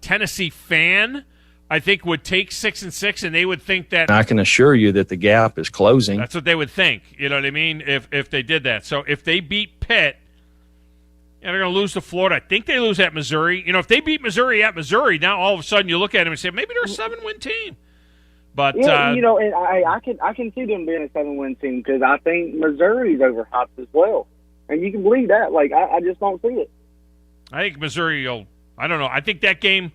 Tennessee fan, I think, would take 6-6, and they would think that. I can assure you that the gap is closing. That's what they would think. You know what I mean? If they did that. So if they beat Pitt, and they're going to lose to Florida. I think they lose at Missouri. You know, if they beat Missouri at Missouri, now all of a sudden you look at them and say, maybe they're a 7-win team. But yeah, you know, and I can see them being a 7-win team because I think Missouri's overhyped as well, and you can believe that. Like I just don't see it. I think Missouri will. I don't know. I think that game,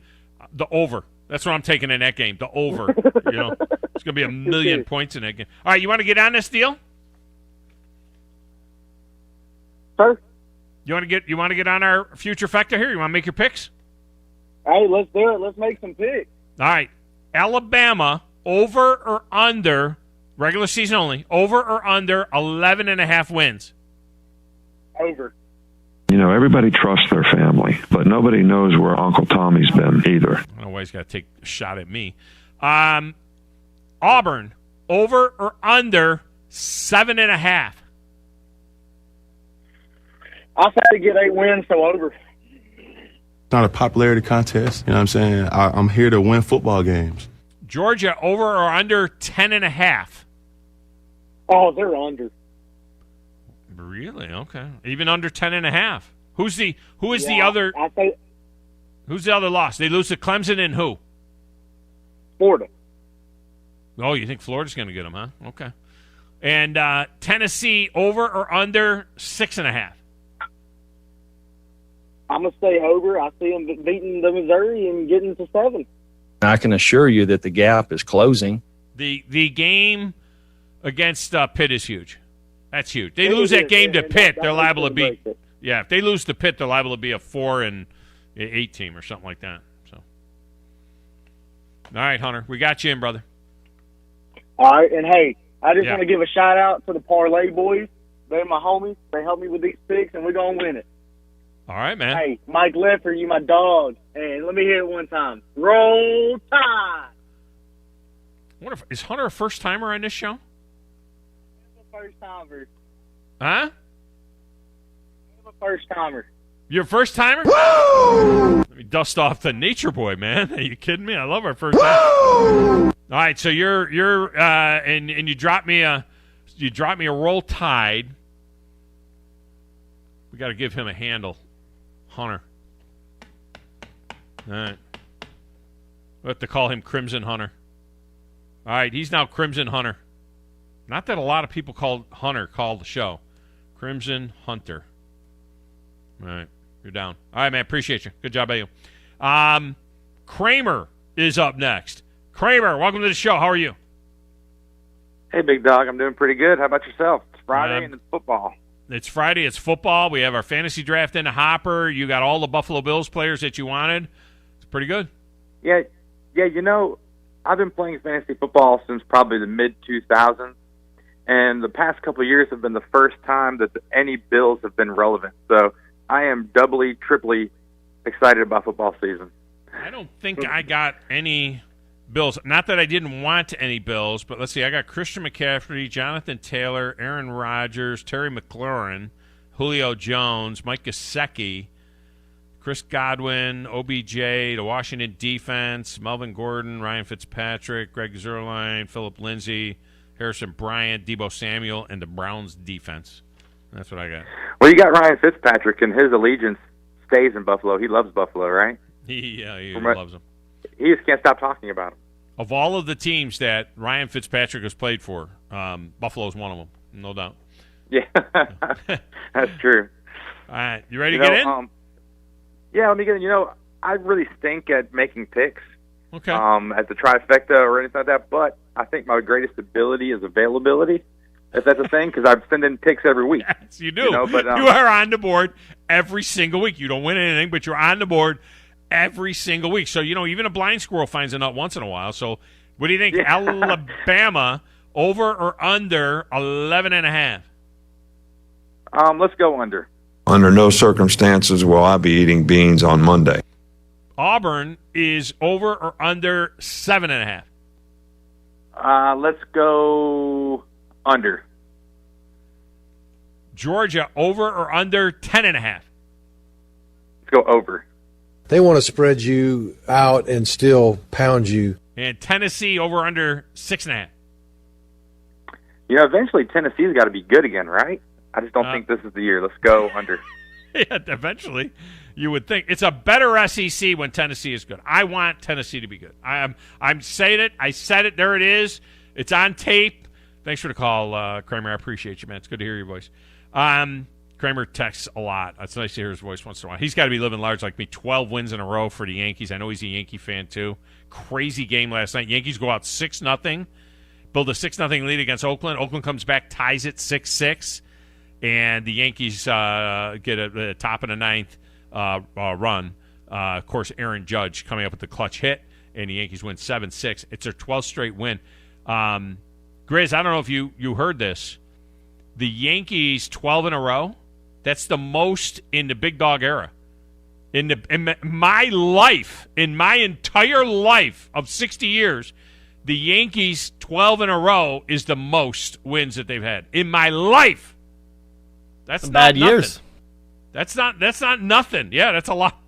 the over. That's what I'm taking in that game. The over. You know, it's going to be 1 million points in that game. All right, you want to get on this deal? Sir? You want to get on our future factor here? You want to make your picks? Hey, let's do it. Let's make some picks. All right. Alabama, over or under, regular season only, over or under 11.5 wins? Over. You know, everybody trusts their family, but nobody knows where Uncle Tommy's been either. I don't know why he's got to take a shot at me. Auburn, over or under 7.5? I say to get 8 wins, so over. It's not a popularity contest. You know what I'm saying? I'm here to win football games. Georgia, over or under 10.5? Oh, they're under. Really? Okay. Even under 10.5. Who's the other? Who's the other loss? They lose to Clemson and who? Florida. Oh, you think Florida's going to get them, huh? Okay. And Tennessee, over or under 6.5? I'm going to say over. I see them beating the Missouri and getting to 7. I can assure you that the gap is closing. The game against Pitt is huge. That's huge. They lose that game to Pitt, they're liable to be. Yeah, if they lose to Pitt, they're liable to be a 4-8 team or something like that. So, all right, Hunter, we got you in, brother. All right, and hey, I just want to give a shout out to the Parlay boys. They're my homies. They help me with these picks, and we're gonna win it. All right, man. Hey, Mike Leffler, you my dog. And let me hear it one time. Roll Tide. Is Hunter a first-timer on this show? First-timer. Huh? I'm a first-timer. You're a first-timer? Woo! Let me dust off the Nature Boy, man. Are you kidding me? I love our first time. All right, so you're and you dropped me a Roll Tide. We got to give him a handle, Hunter. All right. We'll have to call him Crimson Hunter. All right, he's now Crimson Hunter. Not that a lot of people call the show. Crimson Hunter. All right, you're down. All right, man, appreciate you. Good job by you. Kramer is up next. Kramer, welcome to the show. How are you? Hey, big dog. I'm doing pretty good. How about yourself? It's Friday and it's football. It's Friday. It's football. We have our fantasy draft in the hopper. You got all the Buffalo Bills players that you wanted. It's pretty good. Yeah. You know, I've been playing fantasy football since probably the mid-2000s, and the past couple of years have been the first time that any Bills have been relevant. So I am doubly, triply excited about football season. I don't think I got any Bills. Not that I didn't want any Bills, but let's see. I got Christian McCaffrey, Jonathan Taylor, Aaron Rodgers, Terry McLaurin, Julio Jones, Mike Gesicki, Chris Godwin, OBJ, the Washington defense, Melvin Gordon, Ryan Fitzpatrick, Greg Zuerlein, Philip Lindsay, Harrison Bryant, Deebo Samuel, and the Browns defense. That's what I got. Well, you got Ryan Fitzpatrick, and his allegiance stays in Buffalo. He loves Buffalo, right? He loves them. He just can't stop talking about him. Of all of the teams that Ryan Fitzpatrick has played for, Buffalo's one of them, no doubt. Yeah, that's true. All right, you ready to get in? Yeah, let me get in. You know, I really stink at making picks. Okay. At the trifecta or anything like that, but I think my greatest ability is availability, if that's a thing, because I send in picks every week. Yes, you do. You are on the board every single week. You don't win anything, but you're on the board every single week. So, you know, even a blind squirrel finds a nut once in a while. So, what do you think? Yeah. Alabama, over or under 11.5? Let's go under. Under no circumstances will I be eating beans on Monday. Auburn is over or under 7.5. Let's go under. Georgia over or under 10.5. Let's go over. They want to spread you out and still pound you. And Tennessee over or under 6.5. Eventually Tennessee's got to be good again, right? I just don't think this is the year. Let's go under. Yeah, eventually. You would think it's a better SEC when Tennessee is good. I want Tennessee to be good. I'm saying it. I said it. There it is. It's on tape. Thanks for the call, Kramer. I appreciate you, man. It's good to hear your voice. Kramer texts a lot. It's nice to hear his voice once in a while. He's got to be living large like me. 12 wins in a row for the Yankees. I know he's a Yankee fan too. Crazy game last night. Yankees go out 6-0, build a 6-0 lead against Oakland. Oakland comes back, ties it 6-6, and the Yankees get a top of the ninth run. Of course, Aaron Judge coming up with the clutch hit, and the Yankees win 7-6. It's their 12th straight win. Grizz, I don't know if you heard this. The Yankees 12 in a row. That's the most in the big dog era. In my life, in my entire life of 60 years, the Yankees 12 in a row is the most wins that they've had in my life. That's not bad nothing. Years. That's not nothing. Yeah, that's a lot.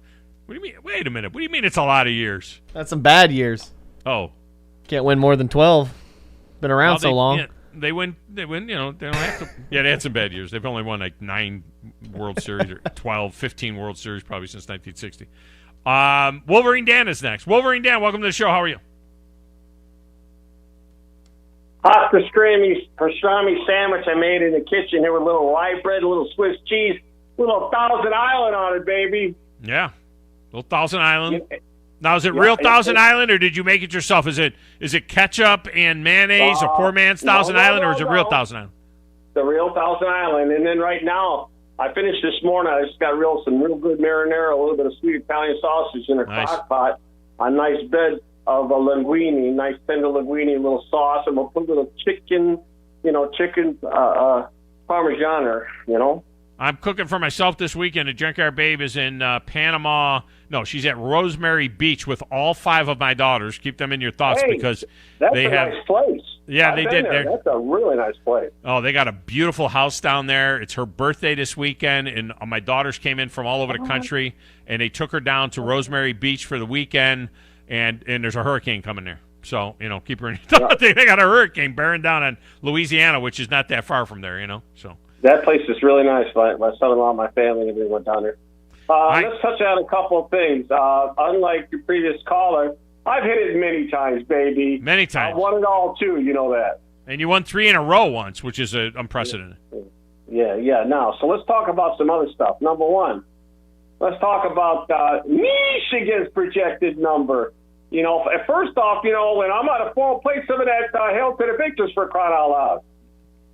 What do you mean? Wait a minute. What do you mean it's a lot of years? That's some bad years. Oh, can't win more than 12. Been around so long. Yeah, they win. They don't have to. Yeah, they had some bad years. They've only won like 9 World Series or 12, 15 World Series probably since 1960. Wolverine Dan is next. Wolverine Dan, welcome to the show. How are you? Hot pastrami sandwich I made in the kitchen here with a little rye bread, a little Swiss cheese, a little Thousand Island on it, baby. Yeah, little Thousand Island. Now, is it real Thousand Island, or did you make it yourself? Is it ketchup and mayonnaise, or poor man's Thousand Island, or is it real Thousand Island? The real Thousand Island. And then right now, I finished this morning. I just got some real good marinara, a little bit of sweet Italian sausage in a crock pot, a nice bed of a linguine, nice tender linguine, a little sauce, and we'll put a little chicken parmesan, I'm cooking for myself this weekend. The Junkyard Babe is in Panama. No, she's at Rosemary Beach with all 5 of my daughters. Keep them in your thoughts because they have. Nice place. Yeah, they did. That's a really nice place. Oh, they got a beautiful house down there. It's her birthday this weekend, and my daughters came in from all over the country, and they took her down to Rosemary Beach for the weekend. And there's a hurricane coming there. So, keep her in your thoughts. They got a hurricane bearing down on Louisiana, which is not that far from there, so. That place is really nice. My son-in-law and my family and we went down there. Let's touch on a couple of things. Unlike your previous caller, I've hit it many times, baby. Many times. I won it all, too. You know that. And you won 3 in a row once, which is unprecedented. Yeah. Now, so let's talk about some other stuff. Number one, let's talk about Michigan's projected number. First off, when I'm on a phone, play some of that Hail to the Victors for crying out loud.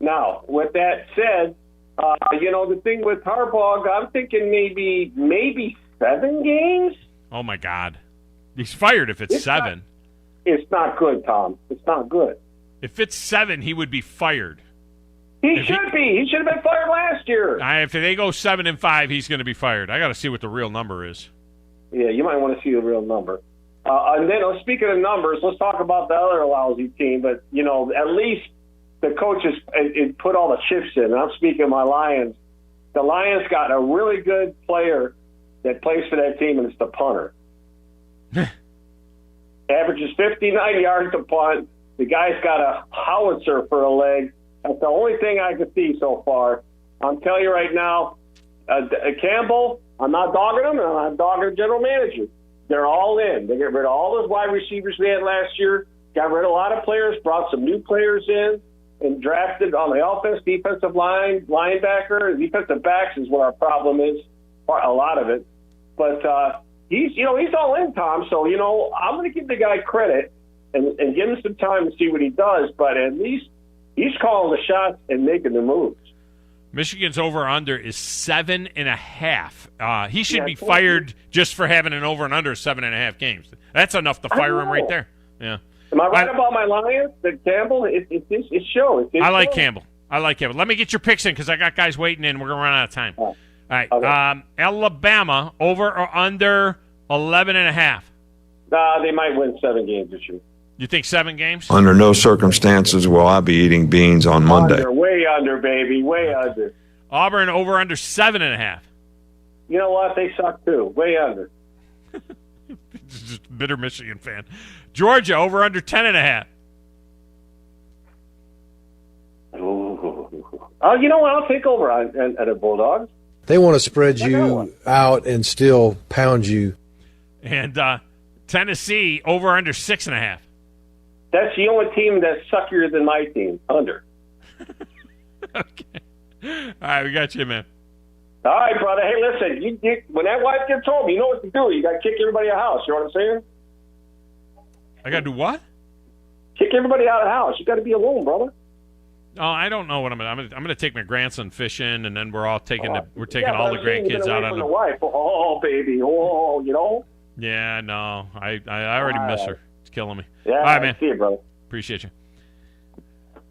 Now, with that said, the thing with Harbaugh, I'm thinking maybe 7 games. Oh, my God. He's fired if it's 7. It's not good, Tom. It's not good. If it's 7, he would be fired. He should be. He should have been fired last year. If they go 7-5, he's going to be fired. I got to see what the real number is. Yeah, you might want to see the real number. And then, speaking of numbers, let's talk about the other lousy team. But, at least the coaches put all the chips in. And I'm speaking of my Lions. The Lions got a really good player that plays for that team, and it's the punter. Averages 59 yards to punt. The guy's got a howitzer for a leg. That's the only thing I can see so far. I'm telling you right now, Campbell, I'm not dogging him, and I'm not dogging the general manager. They're all in. They get rid of all those wide receivers we had last year, got rid of a lot of players, brought some new players in, and drafted on the offense, defensive line, linebacker, defensive backs is what our problem is, a lot of it. But he's all in, Tom. So, I'm going to give the guy credit and give him some time to see what he does. But at least he's calling the shots and making the moves. Michigan's over-under is 7.5. He should be fired just for having an over and under 7.5 games. That's enough to fire him right there. Yeah. Am I right about my Lions? That Campbell, it shows. I like Campbell. Let me get your picks in because I got guys waiting in. We're going to run out of time. All right. Okay. Alabama, over or under 11.5? They might win 7 games this year. You think 7 games? Under no circumstances will I be eating beans on Monday. Way under, baby. Way under. Auburn, over under 7.5. You know what? They suck, too. Way under. Just a bitter Michigan fan. Georgia, over under 10.5. Oh, you know what? I'll take over at the Bulldogs. They want to spread you out and still pound you. And Tennessee, over under 6.5. That's the only team that's suckier than my team. Under. Okay. All right, we got you, man. All right, brother. Hey, listen. You when that wife gets home, you know what to do. You got to kick everybody out of the house. You know what I'm saying? I got to do what? Kick everybody out of the house. You got to be alone, brother. Oh, I don't know what I'm going to take my grandson fishing, and then we're all taking all the but grandkids out on the wife. Oh, baby. Oh, you know. Yeah, no, I already miss her. It's killing me. Yeah, all right, man. See you, brother. Appreciate you.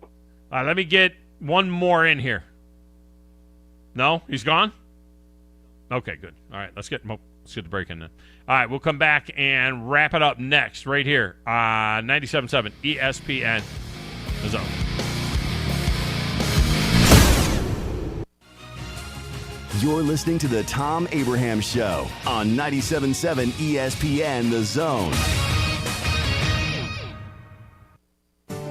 All right, let me get one more in here. No, he's gone. Okay, good. All right, let's get the break in then. All right, we'll come back and wrap it up next, right here on 97.7 ESPN The Zone. You're listening to the Thom Abraham Show on 97.7 ESPN The Zone.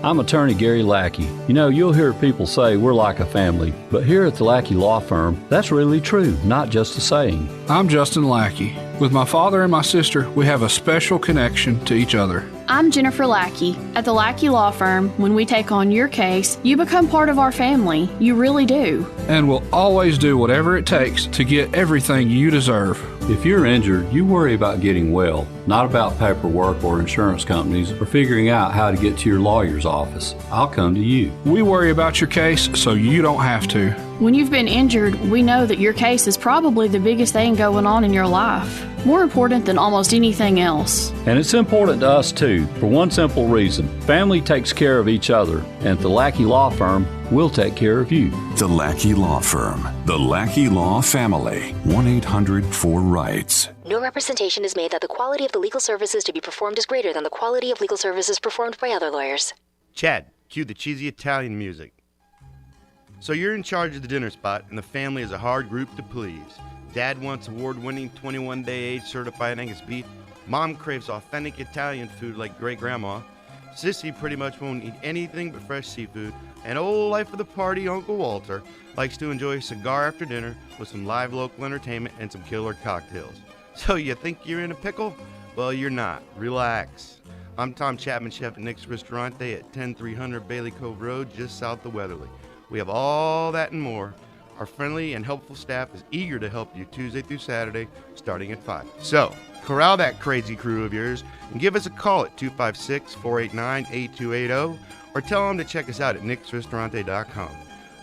I'm attorney Gary Lackey. You know, you'll hear people say we're like a family, but here at the Lackey Law Firm, that's really true, not just a saying. I'm Justin Lackey. With my father and my sister, we have a special connection to each other. I'm Jennifer Lackey. At the Lackey Law Firm, when we take on your case, you become part of our family. You really do. And we'll always do whatever it takes to get everything you deserve. If you're injured, you worry about getting well, not about paperwork or insurance companies or figuring out how to get to your lawyer's office. I'll come to you. We worry about your case so you don't have to. When you've been injured, we know that your case is probably the biggest thing going on in your life. More important than almost anything else. And it's important to us too, for one simple reason. Family takes care of each other, and at the Lackey Law Firm, we'll take care of you. The Lackey Law Firm. The Lackey Law Family. 1-800-4-RIGHTS. No representation is made that the quality of the legal services to be performed is greater than the quality of legal services performed by other lawyers. Chad, cue the cheesy Italian music. So you're in charge of the dinner spot, and the family is a hard group to please. Dad wants award-winning 21-day age certified Angus beef. Mom craves authentic Italian food like great-grandma. Sissy pretty much won't eat anything but fresh seafood. And old life of the party, Uncle Walter, likes to enjoy a cigar after dinner with some live local entertainment and some killer cocktails. So you think you're in a pickle? Well, you're not. Relax. I'm Tom Chapman, chef at Nick's Ristorante at 10300 Bailey Cove Road, just south of Weatherly. We have all that and more. Our friendly and helpful staff is eager to help you Tuesday through Saturday, starting at 5. So, corral that crazy crew of yours and give us a call at 256-489-8280 or tell them to check us out at nicksristorante.com.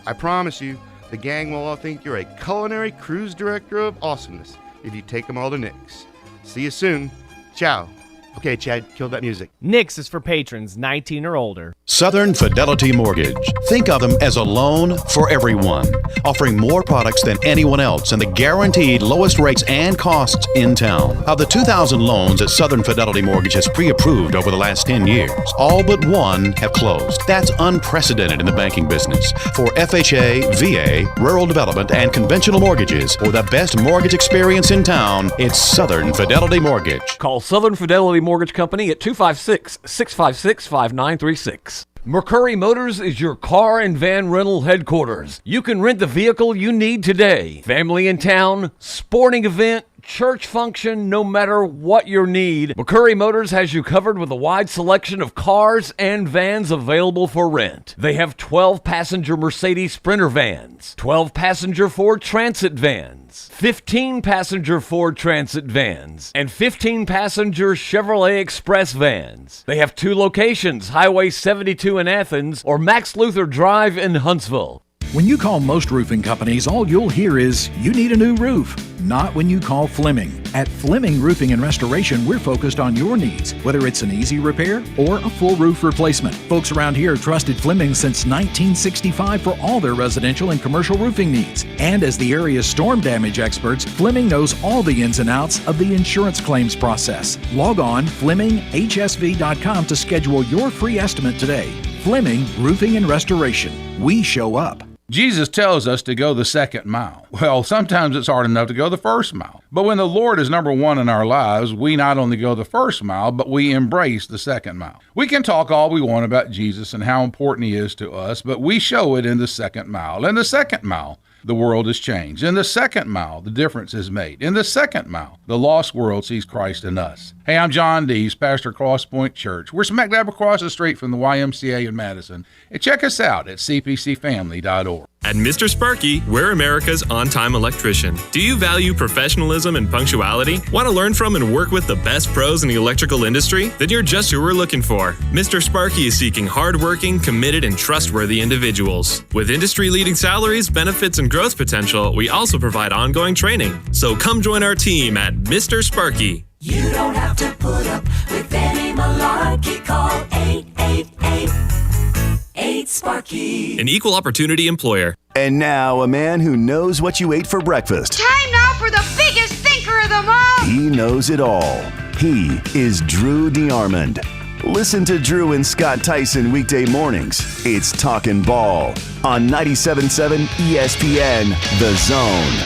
I promise you, the gang will all think you're a culinary cruise director of awesomeness if you take them all to Nick's. See you soon. Ciao. Okay, Chad, kill that music. Nick's is for patrons 19 or older. Southern Fidelity Mortgage. Think of them as a loan for everyone, offering more products than anyone else and the guaranteed lowest rates and costs in town. Of the 2,000 loans that Southern Fidelity Mortgage has pre-approved over the last 10 years, all but one have closed. That's unprecedented in the banking business. For FHA, VA, rural development, and conventional mortgages, for the best mortgage experience in town, it's Southern Fidelity Mortgage. Call Southern Fidelity Mortgage Company at 256-656-5936. McCurry Motors is your car and van rental headquarters. You can rent the vehicle you need today. Family in town, sporting event, church function, no matter what your need, McCurry Motors has you covered with a wide selection of cars and vans available for rent. They have 12-passenger Mercedes Sprinter vans, 12-passenger Ford Transit vans, 15-passenger Ford Transit vans, and 15-passenger Chevrolet Express vans. They have 2 locations, Highway 72 in Athens or Max Luther Drive in Huntsville. When you call most roofing companies, all you'll hear is, you need a new roof. Not when you call Fleming. At Fleming Roofing and Restoration, we're focused on your needs, whether it's an easy repair or a full roof replacement. Folks around here trusted Fleming since 1965 for all their residential and commercial roofing needs. And as the area's storm damage experts, Fleming knows all the ins and outs of the insurance claims process. Log on FlemingHSV.com to schedule your free estimate today. Fleming Roofing and Restoration. We show up. Jesus tells us to go the second mile. Well, sometimes it's hard enough to go the first mile. But when the Lord is number one in our lives, we not only go the first mile, but we embrace the second mile. We can talk all we want about Jesus and how important he is to us, but we show it in the second mile. In the second mile, the world is changed. In the second mile, the difference is made. In the second mile, the lost world sees Christ in us. Hey, I'm John Dees, pastor of Cross Point Church. We're smack dab across the street from the YMCA in Madison. And check us out at cpcfamily.org. At Mr. Sparky, we're America's on-time electrician. Do you value professionalism and punctuality? Want to learn from and work with the best pros in the electrical industry? Then you're just who we're looking for. Mr. Sparky is seeking hardworking, committed, and trustworthy individuals. With industry-leading salaries, benefits, and growth potential, we also provide ongoing training. So come join our team at Mr. Sparky. You don't have to put up with any malarkey. Call 888-8-SPARKY. An equal opportunity employer. And now, a man who knows what you ate for breakfast. Time now for the biggest thinker of them all. He knows it all. He is Drew DeArmond. Listen to Drew and Scott Tyson weekday mornings. It's Talkin' Ball on 97.7 ESPN, The Zone.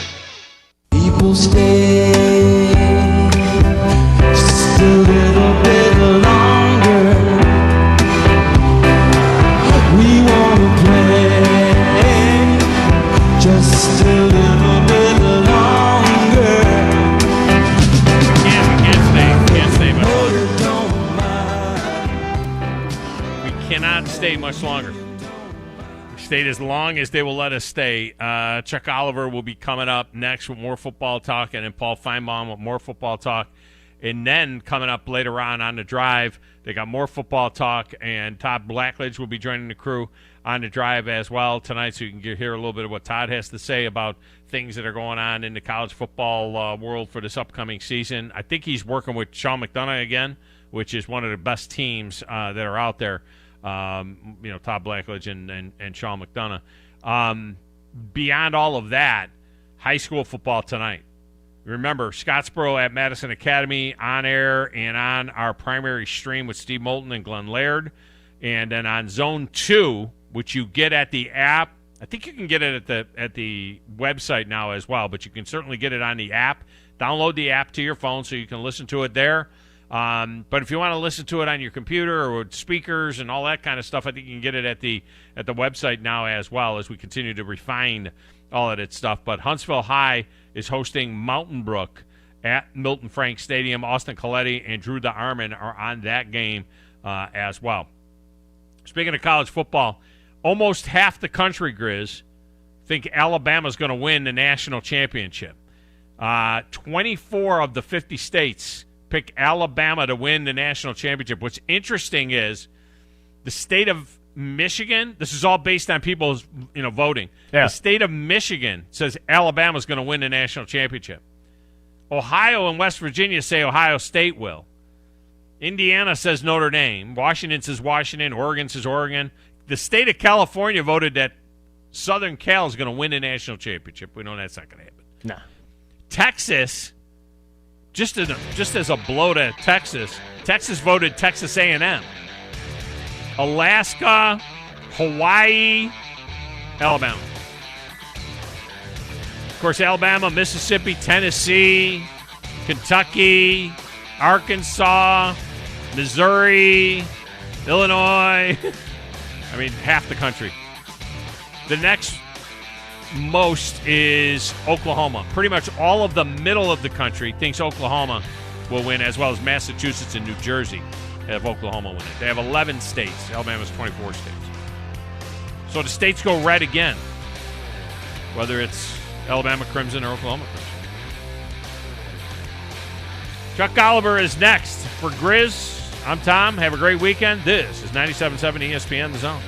People stay just a little bit longer. We want to play just a little bit longer. Can't stay much longer. We cannot stay much longer. We stayed as long as they will let us stay. Chuck Oliver will be coming up next with more football talk, and then Paul Feinbaum with more football talk. And then coming up later on the drive, they got more football talk, and Todd Blackledge will be joining the crew on the drive as well tonight, so you can hear a little bit of what Todd has to say about things that are going on in the college football world for this upcoming season. I think he's working with Sean McDonough again, which is one of the best teams that are out there. Todd Blackledge and Sean McDonough. Beyond all of that, high school football tonight. Remember, Scottsboro at Madison Academy on air and on our primary stream with Steve Moulton and Glenn Laird. And then on Zone 2, which you get at the app. I think you can get it at the website now as well, but you can certainly get it on the app. Download the app to your phone so you can listen to it there. But if you want to listen to it on your computer or with speakers and all that kind of stuff, I think you can get it at the website now as well, as we continue to refine all of that stuff. But Huntsville High is hosting Mountain Brook at Milton Frank Stadium. Austin Coletti and Drew DeArmond are on that game as well. Speaking of college football, almost half the country, Grizz, think Alabama's going to win the national championship. 24 of the 50 states pick Alabama to win the national championship. What's interesting is the state of Michigan, this is all based on people's voting. Yeah. The state of Michigan says Alabama's going to win the national championship. Ohio and West Virginia say Ohio State will. Indiana says Notre Dame. Washington says Washington. Oregon says Oregon. The state of California voted that Southern Cal is going to win the national championship. We know that's not going to happen. No. Texas, just as a blow to Texas voted Texas A&M. Alaska, Hawaii, Alabama. Of course, Alabama, Mississippi, Tennessee, Kentucky, Arkansas, Missouri, Illinois. I mean, half the country. The next most is Oklahoma. Pretty much all of the middle of the country thinks Oklahoma will win, as well as Massachusetts and New Jersey have Oklahoma win it. They have 11 states. Alabama's 24 states. So the states go red again, whether it's Alabama Crimson or Oklahoma Crimson. Chuck Oliver is next. For Grizz, I'm Tom. Have a great weekend. This is 97.7 ESPN The Zone.